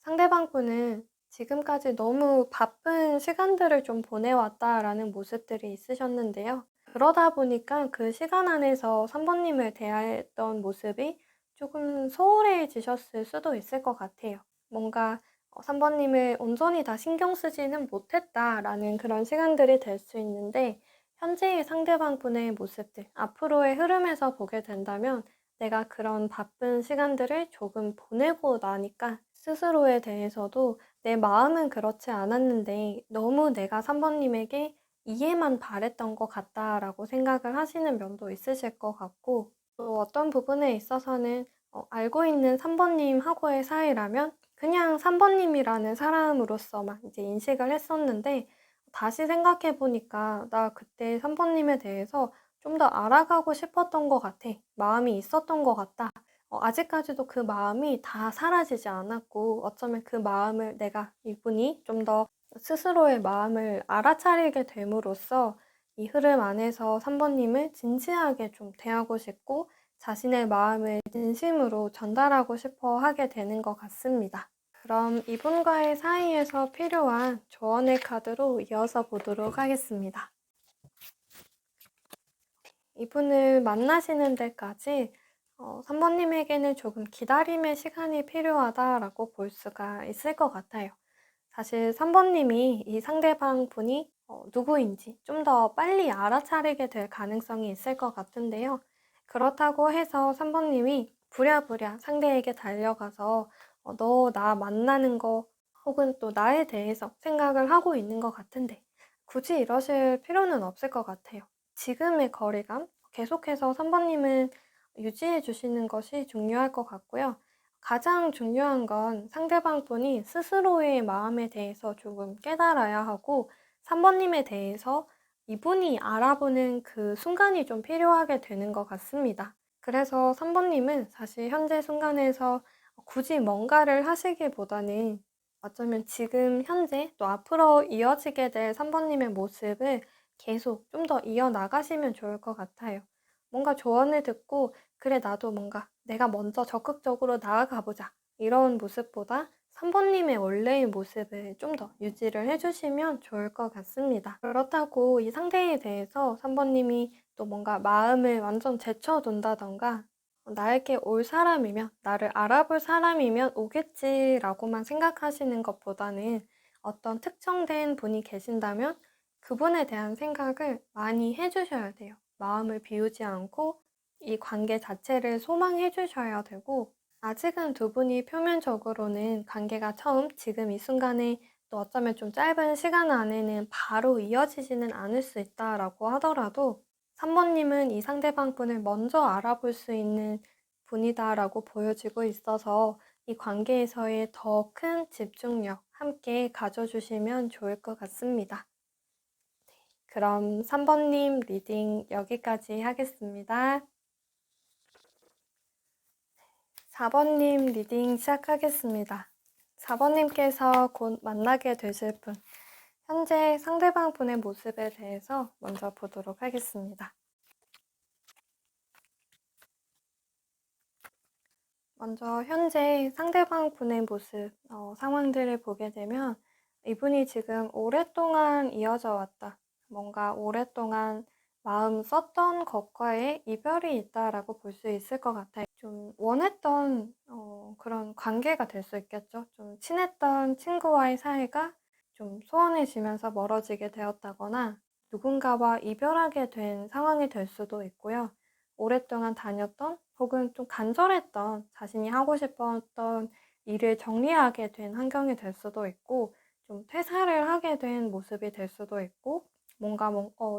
상대방 분은 지금까지 너무 바쁜 시간들을 좀 보내왔다라는 모습들이 있으셨는데요. 그러다 보니까 그 시간 안에서 3번님을 대했던 모습이 조금 소홀해지셨을 수도 있을 것 같아요. 뭔가 3번님을 온전히 다 신경 쓰지는 못했다라는 그런 시간들이 될 수 있는데 현재의 상대방 분의 모습들, 앞으로의 흐름에서 보게 된다면 내가 그런 바쁜 시간들을 조금 보내고 나니까 스스로에 대해서도 내 마음은 그렇지 않았는데 너무 내가 3번님에게 이해만 바랬던 것 같다라고 생각을 하시는 면도 있으실 것 같고 또 어떤 부분에 있어서는 알고 있는 3번님하고의 사이라면 그냥 3번님이라는 사람으로서만 이제 인식을 했었는데 다시 생각해 보니까 나 그때 3번님에 대해서 좀 더 알아가고 싶었던 것 같아. 마음이 있었던 것 같다. 아직까지도 그 마음이 다 사라지지 않았고 어쩌면 그 마음을 내가 이분이 좀 더 스스로의 마음을 알아차리게 됨으로써 이 흐름 안에서 3번님을 진지하게 좀 대하고 싶고 자신의 마음을 진심으로 전달하고 싶어 하게 되는 것 같습니다. 그럼 이분과의 사이에서 필요한 조언의 카드로 이어서 보도록 하겠습니다. 이분을 만나시는 데까지 3번님에게는 조금 기다림의 시간이 필요하다라고 볼 수가 있을 것 같아요. 사실 3번님이 이 상대방 분이 누구인지 좀 더 빨리 알아차리게 될 가능성이 있을 것 같은데요. 그렇다고 해서 3번님이 부랴부랴 상대에게 달려가서 너 나 만나는 거 혹은 또 나에 대해서 생각을 하고 있는 것 같은데 굳이 이러실 필요는 없을 것 같아요. 지금의 거리감 계속해서 3번님은 유지해 주시는 것이 중요할 것 같고요. 가장 중요한 건 상대방 분이 스스로의 마음에 대해서 조금 깨달아야 하고 3번님에 대해서 이분이 알아보는 그 순간이 좀 필요하게 되는 것 같습니다. 그래서 3번님은 사실 현재 순간에서 굳이 뭔가를 하시기보다는 어쩌면 지금 현재 또 앞으로 이어지게 될 3번님의 모습을 계속 좀 더 이어나가시면 좋을 것 같아요. 뭔가 조언을 듣고 그래 나도 뭔가 내가 먼저 적극적으로 나아가 보자 이런 모습보다 3번님의 원래의 모습을 좀 더 유지를 해주시면 좋을 것 같습니다. 그렇다고 이 상대에 대해서 3번님이 또 뭔가 마음을 완전 제쳐둔다던가 나에게 올 사람이면 나를 알아볼 사람이면 오겠지라고만 생각하시는 것보다는 어떤 특정된 분이 계신다면 그분에 대한 생각을 많이 해주셔야 돼요. 마음을 비우지 않고 이 관계 자체를 소망해 주셔야 되고, 아직은 두 분이 표면적으로는 관계가 처음 지금 이 순간에 또 어쩌면 좀 짧은 시간 안에는 바로 이어지지는 않을 수 있다라고 하더라도 3번님은 이 상대방 분을 먼저 알아볼 수 있는 분이다라고 보여지고 있어서 이 관계에서의 더 큰 집중력 함께 가져주시면 좋을 것 같습니다. 그럼 3번님 리딩 여기까지 하겠습니다. 4번님 리딩 시작하겠습니다. 4번님께서 곧 만나게 되실 분, 현재 상대방 분의 모습에 대해서 먼저 보도록 하겠습니다. 먼저 현재 상대방 분의 모습, 상황들을 보게 되면 이분이 지금 오랫동안 이어져 왔다. 뭔가 오랫동안 마음 썼던 것과의 이별이 있다라고 볼 수 있을 것 같아요. 좀 원했던 그런 관계가 될 수 있겠죠. 좀 친했던 친구와의 사이가 좀 소원해지면서 멀어지게 되었다거나 누군가와 이별하게 된 상황이 될 수도 있고요. 오랫동안 다녔던 혹은 좀 간절했던 자신이 하고 싶었던 일을 정리하게 된 환경이 될 수도 있고 좀 퇴사를 하게 된 모습이 될 수도 있고 뭔가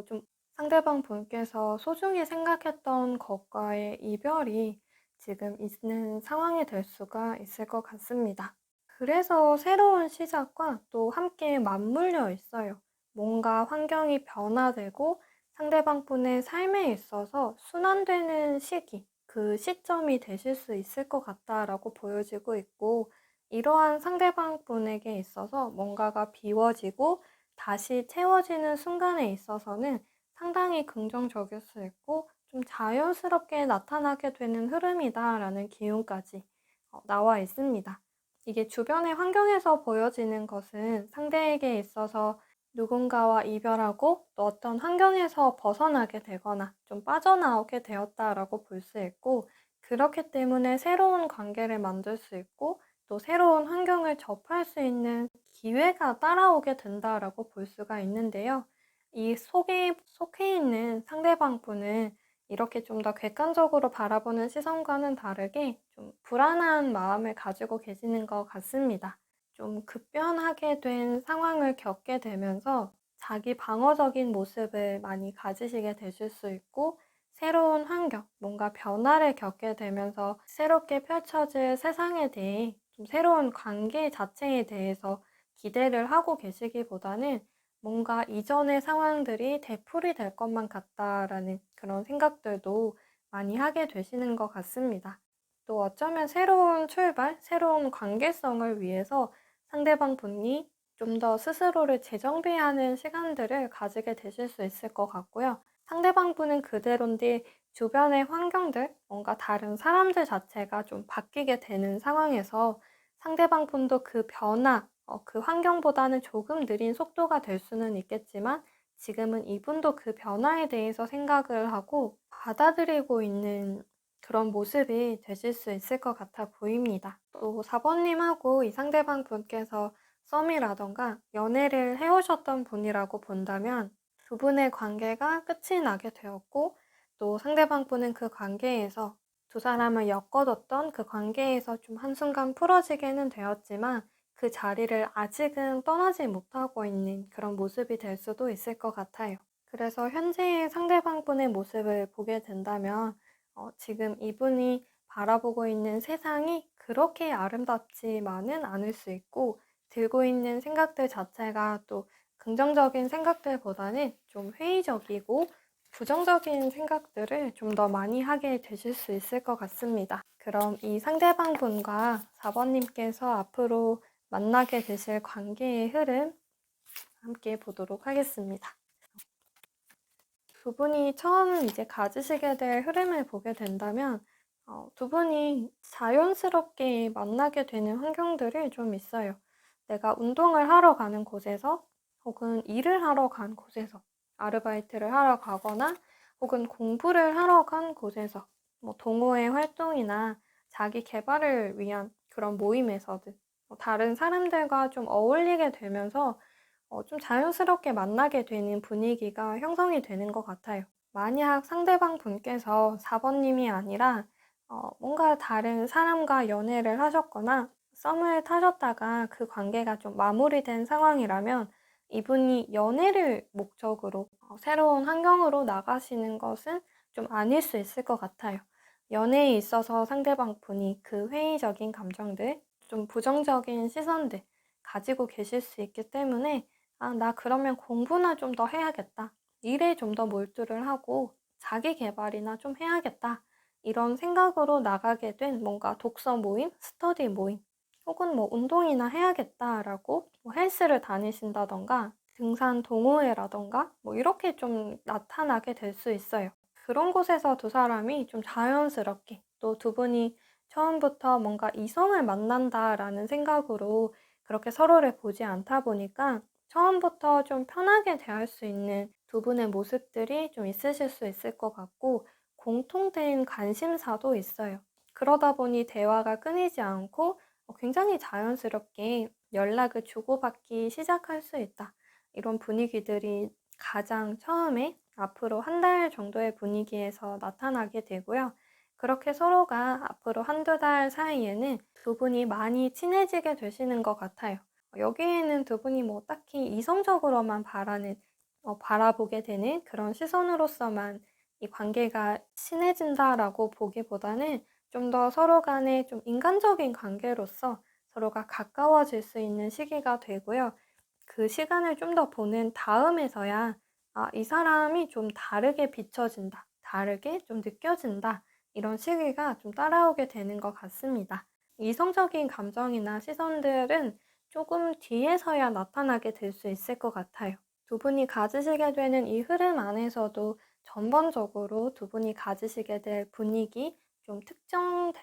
좀 상대방 분께서 소중히 생각했던 것과의 이별이 지금 있는 상황이 될 수가 있을 것 같습니다. 그래서 새로운 시작과 또 함께 맞물려 있어요. 뭔가 환경이 변화되고 상대방 분의 삶에 있어서 순환되는 시기, 그 시점이 되실 수 있을 것 같다라고 보여지고 있고, 이러한 상대방 분에게 있어서 뭔가가 비워지고 다시 채워지는 순간에 있어서는 상당히 긍정적일 수 있고, 좀 자연스럽게 나타나게 되는 흐름이다라는 기운까지 나와 있습니다. 이게 주변의 환경에서 보여지는 것은 상대에게 있어서 누군가와 이별하고 또 어떤 환경에서 벗어나게 되거나 좀 빠져나오게 되었다라고 볼 수 있고, 그렇기 때문에 새로운 관계를 만들 수 있고 또 새로운 환경을 접할 수 있는 기회가 따라오게 된다라고 볼 수가 있는데요. 이 속해 있는 상대방 분은 이렇게 좀 더 객관적으로 바라보는 시선과는 다르게 좀 불안한 마음을 가지고 계시는 것 같습니다. 좀 급변하게 된 상황을 겪게 되면서 자기 방어적인 모습을 많이 가지시게 되실 수 있고, 새로운 환경, 뭔가 변화를 겪게 되면서 새롭게 펼쳐질 세상에 대해 좀 새로운 관계 자체에 대해서 기대를 하고 계시기보다는 뭔가 이전의 상황들이 되풀이 될 것만 같다라는 그런 생각들도 많이 하게 되시는 것 같습니다. 또 어쩌면 새로운 출발, 새로운 관계성을 위해서 상대방 분이 좀 더 스스로를 재정비하는 시간들을 가지게 되실 수 있을 것 같고요. 상대방 분은 그대로인데 주변의 환경들, 뭔가 다른 사람들 자체가 좀 바뀌게 되는 상황에서 상대방 분도 그 변화, 그 환경보다는 조금 느린 속도가 될 수는 있겠지만 지금은 이분도 그 변화에 대해서 생각을 하고 받아들이고 있는 그런 모습이 되실 수 있을 것 같아 보입니다. 또 4번님하고 이 상대방 분께서 썸이라던가 연애를 해오셨던 분이라고 본다면 두 분의 관계가 끝이 나게 되었고 또 상대방 분은 그 관계에서 두 사람을 엮어뒀던 그 관계에서 좀 한순간 풀어지게는 되었지만 그 자리를 아직은 떠나지 못하고 있는 그런 모습이 될 수도 있을 것 같아요. 그래서 현재의 상대방 분의 모습을 보게 된다면 지금 이분이 바라보고 있는 세상이 그렇게 아름답지만은 않을 수 있고 들고 있는 생각들 자체가 또 긍정적인 생각들보다는 좀 회의적이고 부정적인 생각들을 좀 더 많이 하게 되실 수 있을 것 같습니다. 그럼 이 상대방 분과 4번님께서 앞으로 만나게 되실 관계의 흐름 함께 보도록 하겠습니다. 두 분이 처음 이제 가지시게 될 흐름을 보게 된다면 두 분이 자연스럽게 만나게 되는 환경들이 좀 있어요. 내가 운동을 하러 가는 곳에서 혹은 일을 하러 간 곳에서 아르바이트를 하러 가거나 혹은 공부를 하러 간 곳에서 뭐 동호회 활동이나 자기 개발을 위한 그런 모임에서든 다른 사람들과 좀 어울리게 되면서 좀 자연스럽게 만나게 되는 분위기가 형성이 되는 것 같아요. 만약 상대방 분께서 4번님이 아니라 뭔가 다른 사람과 연애를 하셨거나 썸을 타셨다가 그 관계가 좀 마무리된 상황이라면 이분이 연애를 목적으로 새로운 환경으로 나가시는 것은 좀 아닐 수 있을 것 같아요. 연애에 있어서 상대방 분이 그 회의적인 감정들, 좀 부정적인 시선들 가지고 계실 수 있기 때문에 아, 나 그러면 공부나 좀 더 해야겠다. 일에 좀 더 몰두를 하고 자기 개발이나 좀 해야겠다. 이런 생각으로 나가게 된 뭔가 독서 모임, 스터디 모임, 혹은 뭐 운동이나 해야겠다라고 뭐 헬스를 다니신다던가 등산 동호회라던가 뭐 이렇게 좀 나타나게 될 수 있어요. 그런 곳에서 두 사람이 좀 자연스럽게 또 두 분이 처음부터 뭔가 이성을 만난다라는 생각으로 그렇게 서로를 보지 않다 보니까 처음부터 좀 편하게 대할 수 있는 두 분의 모습들이 좀 있으실 수 있을 것 같고 공통된 관심사도 있어요. 그러다 보니 대화가 끊이지 않고 굉장히 자연스럽게 연락을 주고받기 시작할 수 있다. 이런 분위기들이 가장 처음에 앞으로 한 달 정도의 분위기에서 나타나게 되고요. 그렇게 서로가 앞으로 한두 달 사이에는 두 분이 많이 친해지게 되시는 것 같아요. 여기에는 두 분이 뭐 딱히 이성적으로만 바라보게 되는 그런 시선으로서만 이 관계가 친해진다라고 보기보다는 좀 더 서로 간에 좀 인간적인 관계로서 서로가 가까워질 수 있는 시기가 되고요. 그 시간을 좀 더 보낸 다음에서야 아, 이 사람이 좀 다르게 비춰진다. 다르게 좀 느껴진다. 이런 시기가 좀 따라오게 되는 것 같습니다. 이성적인 감정이나 시선들은 조금 뒤에서야 나타나게 될 수 있을 것 같아요. 두 분이 가지시게 되는 이 흐름 안에서도 전반적으로 두 분이 가지시게 될 분위기, 좀 특징이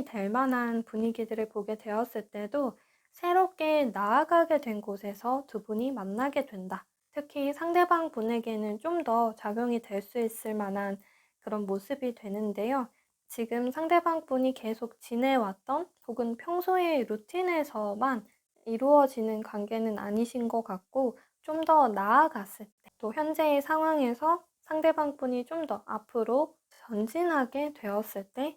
될 만한 분위기들을 보게 되었을 때도 새롭게 나아가게 된 곳에서 두 분이 만나게 된다. 특히 상대방 분에게는 좀 더 작용이 될 수 있을 만한 그런 모습이 되는데요. 지금 상대방 분이 계속 지내왔던 혹은 평소의 루틴에서만 이루어지는 관계는 아니신 것 같고 좀 더 나아갔을 때 또 현재의 상황에서 상대방 분이 좀 더 앞으로 전진하게 되었을 때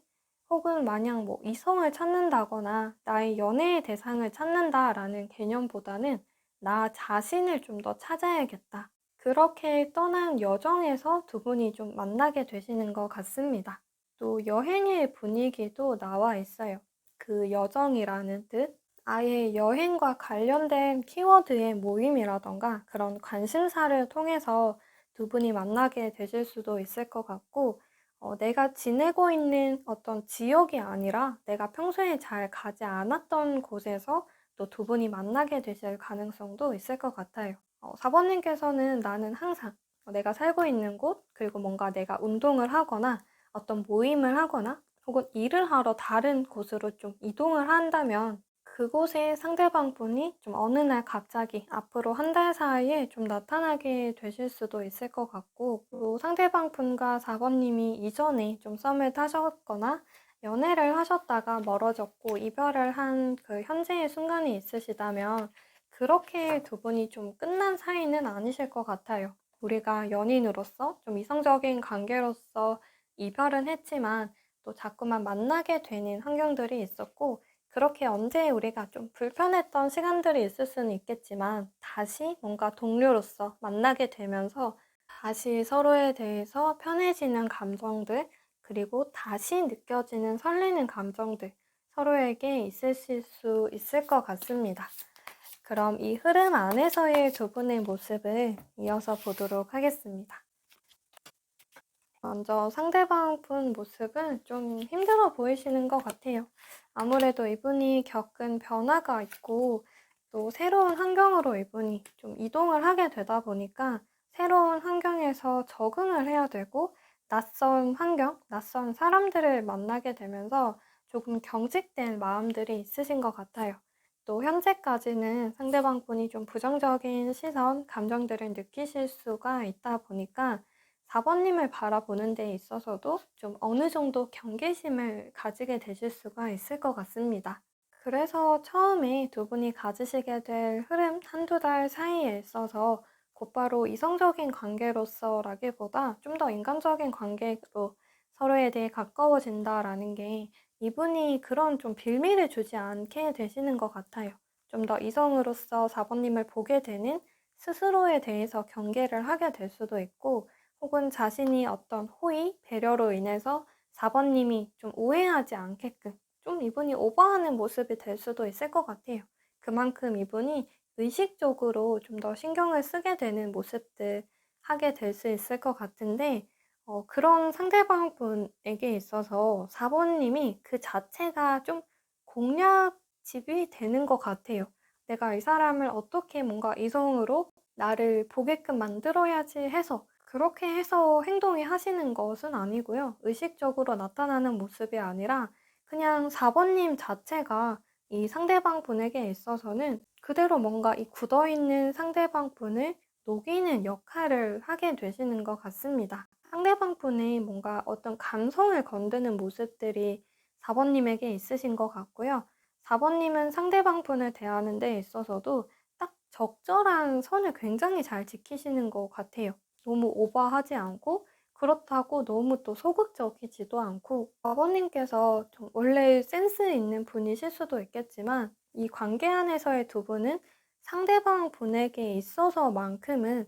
혹은 마냥 뭐 이성을 찾는다거나 나의 연애의 대상을 찾는다라는 개념보다는 나 자신을 좀 더 찾아야겠다. 그렇게 떠난 여정에서 두 분이 좀 만나게 되시는 것 같습니다. 또 여행의 분위기도 나와 있어요. 그 여정이라는 뜻, 아예 여행과 관련된 키워드의 모임이라던가 그런 관심사를 통해서 두 분이 만나게 되실 수도 있을 것 같고, 내가 지내고 있는 어떤 지역이 아니라 내가 평소에 잘 가지 않았던 곳에서 또 두 분이 만나게 되실 가능성도 있을 것 같아요. 사번님께서는 나는 항상 내가 살고 있는 곳, 그리고 뭔가 내가 운동을 하거나 어떤 모임을 하거나 혹은 일을 하러 다른 곳으로 좀 이동을 한다면 그곳에 상대방 분이 좀 어느 날 갑자기 앞으로 한 달 사이에 좀 나타나게 되실 수도 있을 것 같고, 또 상대방 분과 4번님이 이전에 좀 썸을 타셨거나 연애를 하셨다가 멀어졌고 이별을 한 그 현재의 순간이 있으시다면 그렇게 두 분이 좀 끝난 사이는 아니실 것 같아요. 우리가 연인으로서 좀 이성적인 관계로서 이별은 했지만 또 자꾸만 만나게 되는 환경들이 있었고 그렇게 언제 우리가 좀 불편했던 시간들이 있을 수는 있겠지만 다시 뭔가 동료로서 만나게 되면서 다시 서로에 대해서 편해지는 감정들 그리고 다시 느껴지는 설레는 감정들 서로에게 있으실 수 있을 것 같습니다. 그럼 이 흐름 안에서의 두 분의 모습을 이어서 보도록 하겠습니다. 먼저 상대방 분 모습은 좀 힘들어 보이시는 것 같아요. 아무래도 이분이 겪은 변화가 있고 또 새로운 환경으로 이분이 좀 이동을 하게 되다 보니까 새로운 환경에서 적응을 해야 되고 낯선 환경, 낯선 사람들을 만나게 되면서 조금 경직된 마음들이 있으신 것 같아요. 또 현재까지는 상대방 분이 좀 부정적인 시선, 감정들을 느끼실 수가 있다 보니까 4번님을 바라보는 데 있어서도 좀 어느 정도 경계심을 가지게 되실 수가 있을 것 같습니다. 그래서 처음에 두 분이 가지시게 될 흐름 한두 달 사이에 있어서 곧바로 이성적인 관계로서라기보다 좀 더 인간적인 관계로 서로에 대해 가까워진다라는 게 이분이 그런 좀 빌미를 주지 않게 되시는 것 같아요. 좀 더 이성으로서 4번님을 보게 되는 스스로에 대해서 경계를 하게 될 수도 있고 혹은 자신이 어떤 호의, 배려로 인해서 4번님이 좀 오해하지 않게끔 좀 이분이 오버하는 모습이 될 수도 있을 것 같아요. 그만큼 이분이 의식적으로 좀 더 신경을 쓰게 되는 모습들 하게 될 수 있을 것 같은데 그런 상대방 분에게 있어서 4 번님이 그 자체가 좀 공략집이 되는 것 같아요. 내가 이 사람을 어떻게 뭔가 이성으로 나를 보게끔 만들어야지 해서 그렇게 해서 행동이 하시는 것은 아니고요. 의식적으로 나타나는 모습이 아니라 그냥 4 번님 자체가 이 상대방 분에게 있어서는 그대로 뭔가 이 굳어있는 상대방 분을 녹이는 역할을 하게 되시는 것 같습니다. 상대방 분의 뭔가 어떤 감성을 건드는 모습들이 4 번님에게 있으신 것 같고요. 4 번님은 상대방 분을 대하는 데 있어서도 딱 적절한 선을 굉장히 잘 지키시는 것 같아요. 너무 오버하지 않고 그렇다고 너무 또 소극적이지도 않고 아버님께서 좀 원래 센스 있는 분이실 수도 있겠지만 이 관계 안에서의 두 분은 상대방 분에게 있어서만큼은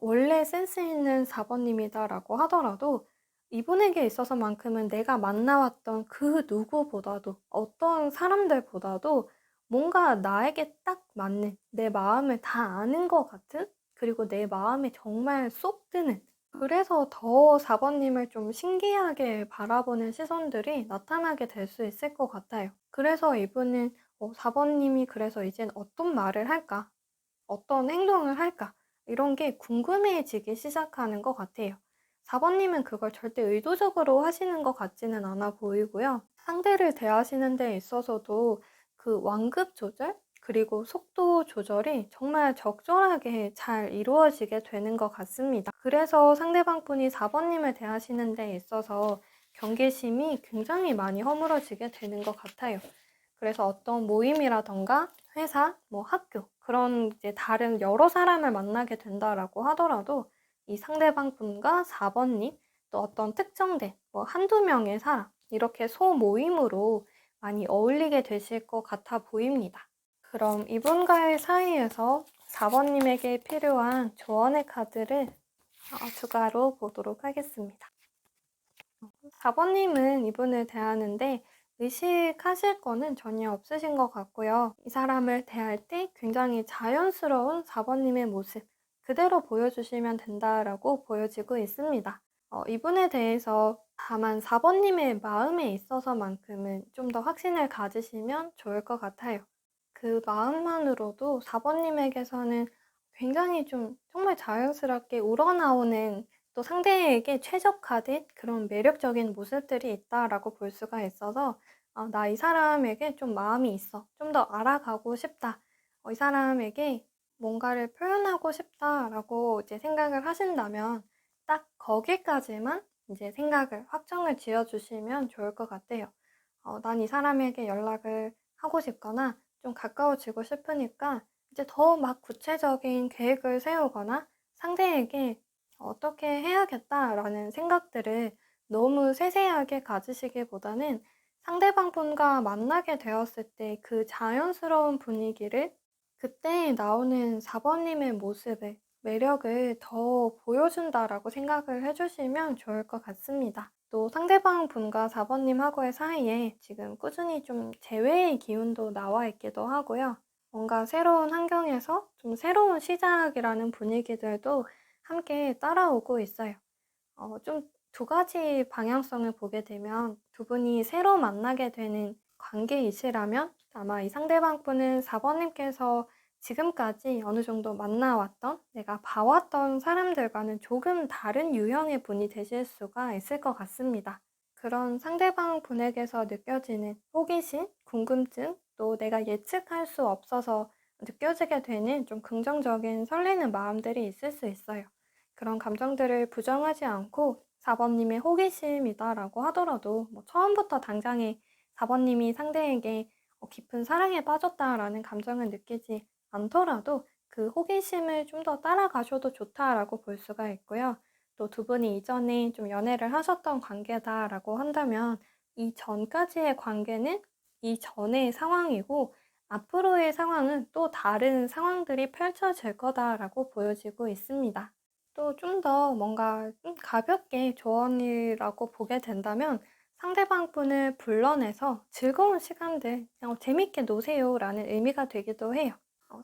원래 센스 있는 4 번님이다라고 하더라도 이분에게 있어서만큼은 내가 만나왔던 그 누구보다도 어떤 사람들보다도 뭔가 나에게 딱 맞는 내 마음을 다 아는 것 같은 그리고 내 마음에 정말 쏙 드는 그래서 더 4 번님을 좀 신기하게 바라보는 시선들이 나타나게 될 수 있을 것 같아요. 그래서 이분은 4 번님이 그래서 이젠 어떤 말을 할까? 어떤 행동을 할까? 이런 게 궁금해지기 시작하는 것 같아요. 4 번님은 그걸 절대 의도적으로 하시는 것 같지는 않아 보이고요. 상대를 대하시는 데 있어서도 그 완급 조절 그리고 속도 조절이 정말 적절하게 잘 이루어지게 되는 것 같습니다. 그래서 상대방 분이 4 번님을 대하시는 데 있어서 경계심이 굉장히 많이 허물어지게 되는 것 같아요. 그래서 어떤 모임이라던가 회사, 뭐 학교 그런 이제 다른 여러 사람을 만나게 된다라고 하더라도 이 상대방 분과 4 번님 또 어떤 특정된 뭐 한두 명의 사람 이렇게 소모임으로 많이 어울리게 되실 것 같아 보입니다. 그럼 이분과의 사이에서 4 번님에게 필요한 조언의 카드를 추가로 보도록 하겠습니다. 4 번님은 이분을 대하는데 의식하실 거는 전혀 없으신 것 같고요. 이 사람을 대할 때 굉장히 자연스러운 4 번님의 모습 그대로 보여주시면 된다라고 보여지고 있습니다. 이분에 대해서 다만 4 번님의 마음에 있어서만큼은 좀 더 확신을 가지시면 좋을 것 같아요. 그 마음만으로도 4 번님에게서는 굉장히 좀 정말 자연스럽게 우러나오는 또 상대에게 최적화된 그런 매력적인 모습들이 있다라고 볼 수가 있어서 '나 이 사람에게 좀 마음이 있어. 좀 더 알아가고 싶다. 이 사람에게 뭔가를 표현하고 싶다.'라고 이제 생각을 하신다면 딱 거기까지만 이제 생각을 확정을 지어 주시면 좋을 것 같아요. '난 이 사람에게 연락을 하고 싶거나 좀 가까워지고 싶으니까 이제 더 막 구체적인 계획을 세우거나 상대에게 '어떻게 해야겠다.'라는 생각들을 너무 세세하게 가지시기보다는 상대방 분과 만나게 되었을 때 그 자연스러운 분위기를 그때 나오는 4 번님의 모습을 매력을 더 보여준다라고 생각을 해 주시면 좋을 것 같습니다. 또 상대방 분과 4 번님하고의 사이에 지금 꾸준히 좀 재회의 기운도 나와 있기도 하고요. 뭔가 새로운 환경에서 좀 새로운 시작이라는 분위기들도 함께 따라오고 있어요. 좀 두 가지 방향성을 보게 되면 두 분이 새로 만나게 되는 관계이시라면 아마 이 상대방 분은 4 번님께서 지금까지 어느 정도 만나왔던 내가 봐왔던 사람들과는 조금 다른 유형의 분이 되실 수가 있을 것 같습니다. 그런 상대방 분에게서 느껴지는 호기심, 궁금증, 또 내가 예측할 수 없어서 느껴지게 되는 좀 긍정적인 설레는 마음들이 있을 수 있어요. 그런 감정들을 부정하지 않고 4 번님의 호기심이다라고 하더라도 뭐 처음부터 당장에 4 번님이 상대에게 깊은 사랑에 빠졌다라는 감정을 느끼지 않더라도 그 호기심을 좀 더 따라가셔도 좋다라고 볼 수가 있고요. 또 두 분이 이전에 좀 연애를 하셨던 관계다라고 한다면 이전까지의 관계는 이전의 상황이고 앞으로의 상황은 또 다른 상황들이 펼쳐질 거다라고 보여지고 있습니다. 또 좀 더 뭔가 좀 가볍게 조언이라고 보게 된다면 상대방 분을 불러내서 즐거운 시간들 그냥 재밌게 노세요라는 의미가 되기도 해요.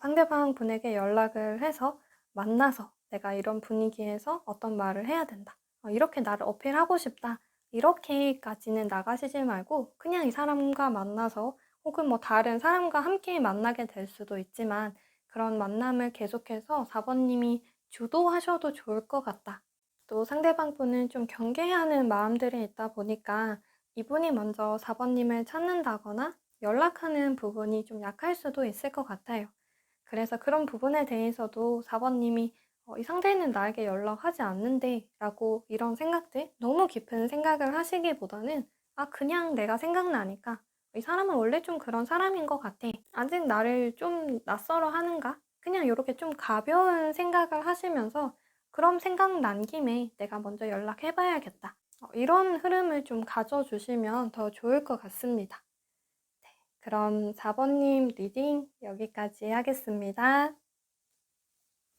상대방 분에게 연락을 해서 만나서 내가 이런 분위기에서 어떤 말을 해야 된다. 이렇게 나를 어필하고 싶다. 이렇게까지는 나가시지 말고 그냥 이 사람과 만나서 혹은 뭐 다른 사람과 함께 만나게 될 수도 있지만 그런 만남을 계속해서 4번님이 주도하셔도 좋을 것 같다. 또 상대방 분은 좀 경계하는 마음들이 있다 보니까 이분이 먼저 4번님을 찾는다거나 연락하는 부분이 좀 약할 수도 있을 것 같아요. 그래서 그런 부분에 대해서도 4번님이 이 상대는 나에게 연락하지 않는데 라고 이런 생각들, 너무 깊은 생각을 하시기보다는 그냥 내가 생각나니까 이 사람은 원래 좀 그런 사람인 것 같아. 아직 나를 좀 낯설어 하는가? 그냥 이렇게 좀 가벼운 생각을 하시면서 그럼 생각난 김에 내가 먼저 연락해봐야겠다. 이런 흐름을 좀 가져주시면 더 좋을 것 같습니다. 그럼 4번님 리딩 여기까지 하겠습니다.